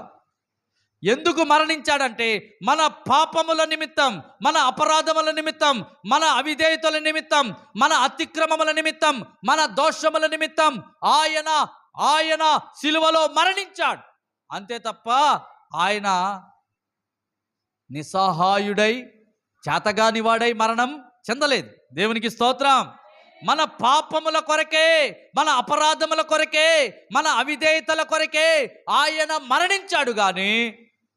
ఎందుకు మరణించాడంటే మన పాపముల నిమిత్తం, మన అపరాధముల నిమిత్తం, మన అవిధేయతల నిమిత్తం, మన అతిక్రమముల నిమిత్తం, మన దోషముల నిమిత్తం ఆయన సిలువలో మరణించాడు. అంతే తప్ప ఆయన నిస్సహాయుడై చేతగానివాడై మరణం చెందలేదు. దేవునికి స్తోత్రం. మన పాపముల కొరకే, మన అపరాధముల కొరకే, మన అవిధేయతల కొరకే ఆయన మరణించాడు, కానీ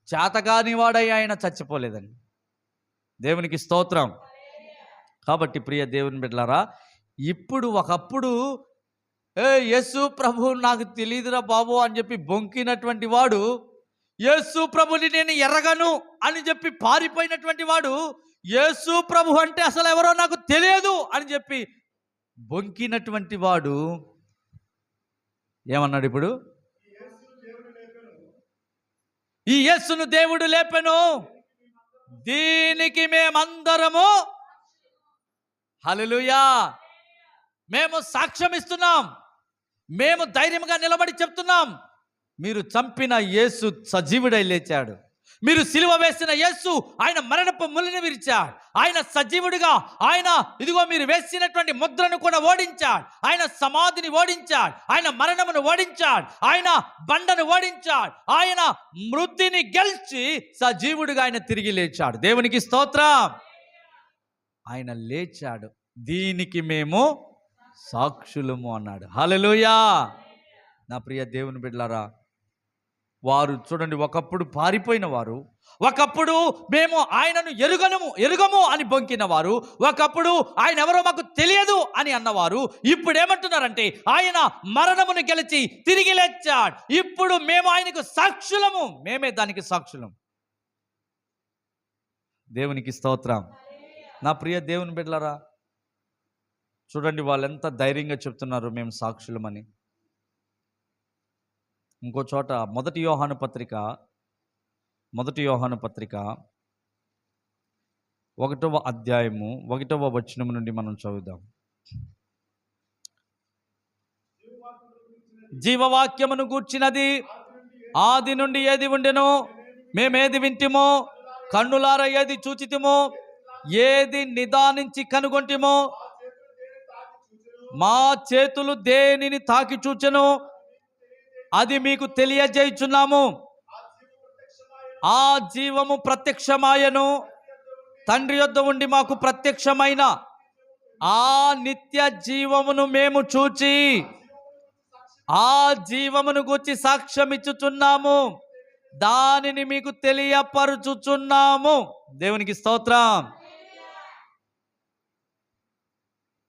చేతగానివాడై ఆయన చచ్చిపోలేదండి. దేవునికి స్తోత్రం. కాబట్టి ప్రియ దేవుని బిడ్డలారా, ఒకప్పుడు యేసు ప్రభు నాకు తెలియదురా బాబు అని చెప్పి బొంకినటువంటి వాడు, యేసు ప్రభుని నేను ఎరగను అని చెప్పి పారిపోయినటువంటి వాడు, యేసు ప్రభు అంటే అసలు ఎవరో నాకు తెలియదు అని చెప్పి బొంకినటువంటి వాడు ఏమన్నాడు ఇప్పుడు? ఈ యేసును దేవుడు లేపెను, దీనికి మేమందరము హల్లెలూయా మేము సాక్ష్యం ఇస్తున్నాం, మేము ధైర్యంగా నిలబడి చెప్తున్నాం, మీరు చంపిన యేసు సజీవుడై లేచాడు, మీరు సిలువ వేసిన యేసు ఆయన మరణపు ముళ్ళని విరిచాడు, ఆయన సజీవుడిగా ఆయన ఇదిగో మీరు వేసినటువంటి ముద్రను కూడా ఓడించాడు, ఆయన సమాధిని ఓడించాడు, ఆయన మరణమును ఓడించాడు, ఆయన బండను ఓడించాడు, ఆయన మృతిని గెలిచి సజీవుడిగా ఆయన తిరిగి లేచాడు. దేవునికి స్తోత్రం. ఆయన లేచాడు, దీనికి మేము సాక్షులము అన్నాడు. హల్లెలూయా. నా ప్రియ దేవుని బిడ్డలారా, వారు చూడండి, ఒకప్పుడు పారిపోయిన వారు, ఒకప్పుడు మేము ఆయనను ఎరుగము అని బొంకిన వారు, ఒకప్పుడు ఆయన ఎవరో మాకు తెలియదు అని అన్నవారు, ఇప్పుడు ఏమంటున్నారంటే ఆయన మరణమును గెలిచి తిరిగి లేచాడు, ఇప్పుడు మేము ఆయనకు సాక్షులము, మేమే దానికి సాక్షులం. దేవునికి స్తోత్రం. నా ప్రియ దేవుని బిడ్డలారా, చూడండి వాళ్ళు ఎంత ధైర్యంగా చెప్తున్నారు మేము సాక్షులమని. ఇంకో చోట మొదటి యోహాను పత్రిక 1వ అధ్యాయము 1వ వచనం నుండి మనం చదువుదాం. జీవవాక్యమును గూర్చినది ఆది నుండి ఏది ఉండెనో, మేమేది వింటిమో, కన్నులార ఏది చూచితిమో, ఏది నిదానించి కనుగొంటిమో, మా చేతులు దేనిని తాకి చూచెను, అది మీకు తెలియజేయుచున్నాము. ఆ జీవము ప్రత్యక్షమాయను, తండ్రి యొద్ద ఉండి మాకు ప్రత్యక్షమైన ఆ నిత్య జీవమును మేము చూచి ఆ జీవమును గూర్చి సాక్ష్యం ఇచ్చుచున్నాము, దానిని మీకు తెలియపరుచుచున్నాము. దేవునికి స్తోత్రం.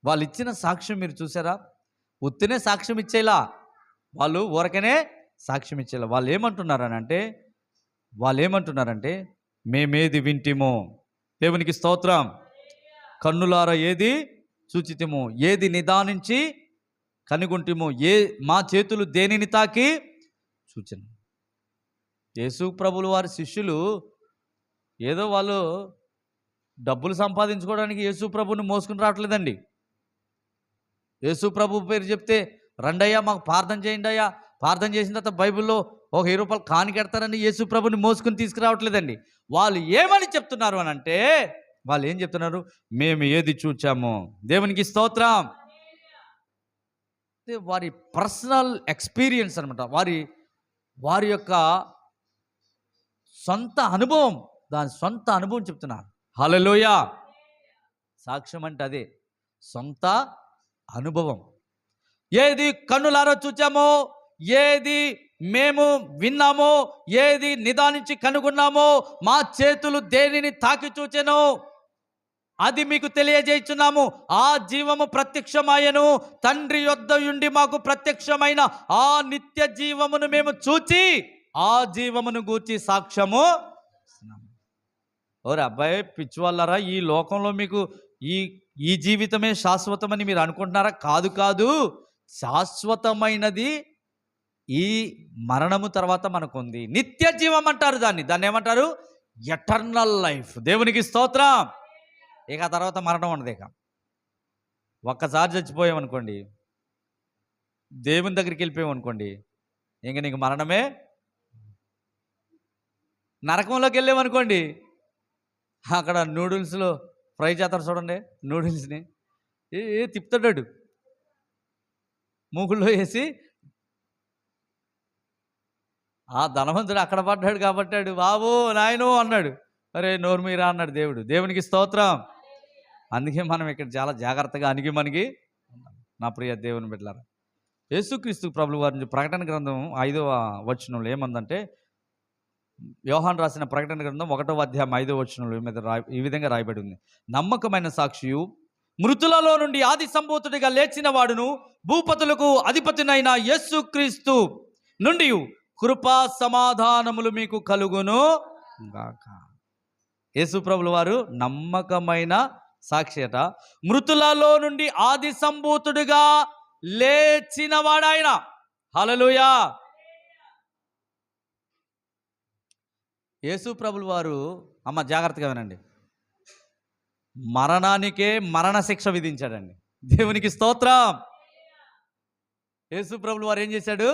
వాళ్ళు ఇచ్చిన సాక్ష్యం మీరు చూసారా? ఉత్తినే సాక్ష్యం ఇచ్చేలా, వాళ్ళు ఊరకనే సాక్ష్యం ఇచ్చేలా. వాళ్ళు ఏమంటున్నారంటే మేమేది వింటిమో, దేవునికి స్తోత్రం, కన్నులారా ఏది చూచితిమో, ఏది నిదానించి కనుగొంటిమో, మా చేతులు దేనిని తాకి చూచెను. యేసు ప్రభులు వారి శిష్యులు ఏదో వాళ్ళు డబ్బులు సంపాదించుకోవడానికి యేసు ప్రభుని మోసుకుని రావట్లేదండి. యేసు ప్రభు పేరు చెప్తే రండయ్యా మాకు ప్రార్థన చేయండి అయ్యా, ప్రార్థన చేసిన తర్వాత బైబిల్లో ఒక 10 రూపాయలు కానికెడతారని యేసు ప్రభుని మోసుకుని తీసుకురావట్లేదండి. వాళ్ళు ఏమని చెప్తున్నారు అని అంటే, వాళ్ళు ఏం చెప్తున్నారు? మేము ఏది చూచామో. దేవునికి స్తోత్రం. వారి పర్సనల్ ఎక్స్పీరియన్స్ అనమాట, వారి యొక్క సొంత అనుభవం, దాని సొంత అనుభవం చెప్తున్నారు. హల్లెలూయా. సాక్ష్యం అంటే అదే, సొంత అనుభవం. ఏది కన్నులారా చూచామో, ఏది మేము విన్నామో, ఏది నిదానించి కనుగొన్నామో, మా చేతులు దేనిని తాకి చూచెనో అది మీకు తెలియజేయుచున్నాము. ఆ జీవము ప్రత్యక్షమాయను, తండ్రి యొద్ద ఉండి మాకు ప్రత్యక్షమైన ఆ నిత్య జీవమును మేము చూచి ఆ జీవమును గూర్చి సాక్ష్యము. ఓరే అబ్బాయి పిచ్చివాళ్ళరా, ఈ లోకంలో మీకు ఈ జీవితమే శాశ్వతమని మీరు అనుకుంటున్నారా? కాదు, శాశ్వతమైనది ఈ మరణము తర్వాత మనకుంది. నిత్య జీవం అంటారు దాన్ని ఏమంటారు? Eternal life. దేవునికి స్తోత్రం. ఇక ఆ తర్వాత మరణం ఉండదు. ఇక ఒక్కసారి చచ్చిపోయామనుకోండి, దేవుని దగ్గరికి వెళ్ళిపోయామనుకోండి, ఇంక నీకు మరణమే. నరకంలోకి వెళ్ళామనుకోండి, అక్కడ నూడిల్స్లో ఫ్రై చేస్తారు చూడండి, నూడిల్స్ని తిప్పుతాడు, మూకుల్లో వేసి. ఆ ధనవంతుడు అక్కడ పడ్డాడు కాబట్టి బాబు నాయనో అన్నాడు, అరే నోరు మీరా అన్నాడు దేవుడు. దేవునికి స్తోత్రం. అందుకే మనం ఇక్కడ చాలా జాగ్రత్తగా మనకి నా ప్రియ దేవుని బిడ్డలారా, యేసుక్రీస్తు ప్రభువు వారి ప్రకటన గ్రంథం 5వ వచనంలో ఏమందంటే, యోహాను రాసిన ప్రకటన గ్రంథం 1వ అధ్యాయం 5వ వచనంలో ఈ విధంగా రాయబడి ఉంది. నమ్మకమైన సాక్షియు మృతులలో నుండి ఆది సంభూతుడిగా లేచిన వాడును భూపతులకు అధిపతినైన యేసుక్రీస్తు నుండి కృపా సమాధానములు మీకు కలుగును గాక. యేసుప్రభుల వారు నమ్మకమైన సాక్షియట. మృతులలో నుండి ఆది సంభూతుడిగా లేచిన వాడాయన. హల్లెలూయా. యేసుప్రభుల వారు, అమ్మ జాగ్రత్తగా వినండి, మరణానికే మరణ శిక్ష విధించాడండి. దేవునికి స్తోత్రం. యేసుప్రభుల వారు ఏం చేశాడు?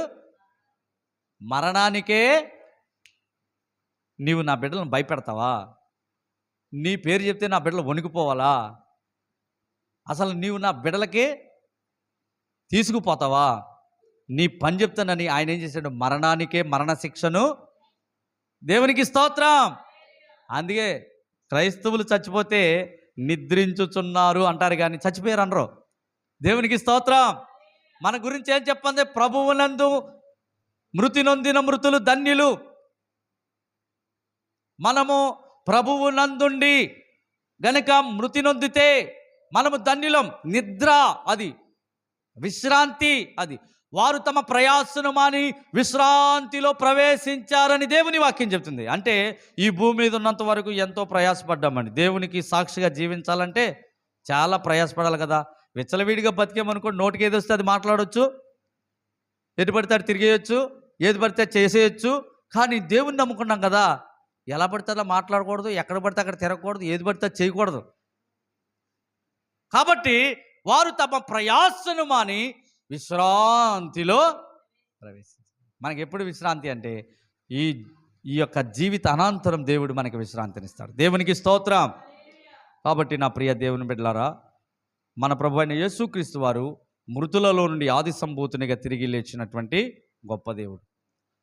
మరణానికే, నీవు నా బిడ్డలను భయపెడతావా? నీ పేరు చెప్తే నా బిడ్డలు వణికిపోవాలా? అసలు నీవు నా బిడ్డలకే తీసుకుపోతావా? నీ పని చెప్తానని ఆయన ఏం చేశాడు? మరణానికే మరణ శిక్షను. దేవునికి స్తోత్రం. అందుకే క్రైస్తవులు చచ్చిపోతే నిద్రించుచున్నారు అంటారు, కానీ చచ్చిపోయారు అనరు. దేవునికి స్తోత్రం. మన గురించి ఏం చెప్పండి? ప్రభువునందు మృతి నొందిన మృతులు ధన్యులు. మనము ప్రభువు నందుండి గనుక మృతి నొందితే మనము ధన్యులం. నిద్ర అది, విశ్రాంతి అది. వారు తమ ప్రయాసను మాని విశ్రాంతిలో ప్రవేశించారని దేవుని వాక్యం చెప్తుంది. అంటే ఈ భూమి మీద ఉన్నంత వరకు ఎంతో ప్రయాసపడ్డామండి. దేవునికి సాక్షిగా జీవించాలంటే చాలా ప్రయాసపడాలి కదా. విచ్చలవిడిగా బతికేమనుకోండి, నోటికి ఏది వస్తే అది మాట్లాడవచ్చు, ఎటు పడితే అది తిరిగేయచ్చు, ఏది పడితే చేసేయచ్చు. కానీ దేవుని నమ్ముకున్నాం కదా, ఎలా పడితే అలా మాట్లాడకూడదు, ఎక్కడ పడితే అక్కడ తిరగకూడదు, ఏది పడితే అది చేయకూడదు. కాబట్టి వారు తమ ప్రయాసను మాని విశ్రాంతిలో ప్రవేశించారు. మనకి ఎప్పుడు విశ్రాంతి అంటే ఈ యొక్క జీవిత అనంతరం దేవుడు మనకి విశ్రాంతినిస్తాడు. దేవునికి స్తోత్రం. కాబట్టి నా ప్రియ దేవుని బిడ్డలారా, మన ప్రభు అయిన యేసుక్రీస్తు వారు మృతులలో నుండి ఆది సంభూతునిగా తిరిగి లేచినటువంటి గొప్ప దేవుడు.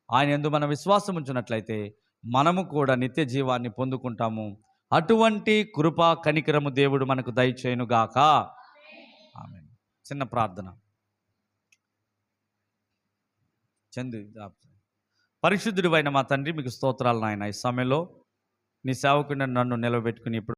ఆయన యందు మన విశ్వాసం ఉంచినట్లయితే మనము కూడా నిత్య జీవాన్ని పొందుకుంటాము. అటువంటి కృపా కనికరము దేవుడు మనకు దయచేయునుగాక. ఆమేన్. చిన్న ప్రార్థన. పరిశుద్ధుడివైన మా తండ్రి, మీకు స్తోత్రాలు నాయన. ఈ సమయంలో నీ సేవకుని నన్ను నిలబెట్టుకుని ఇప్పుడు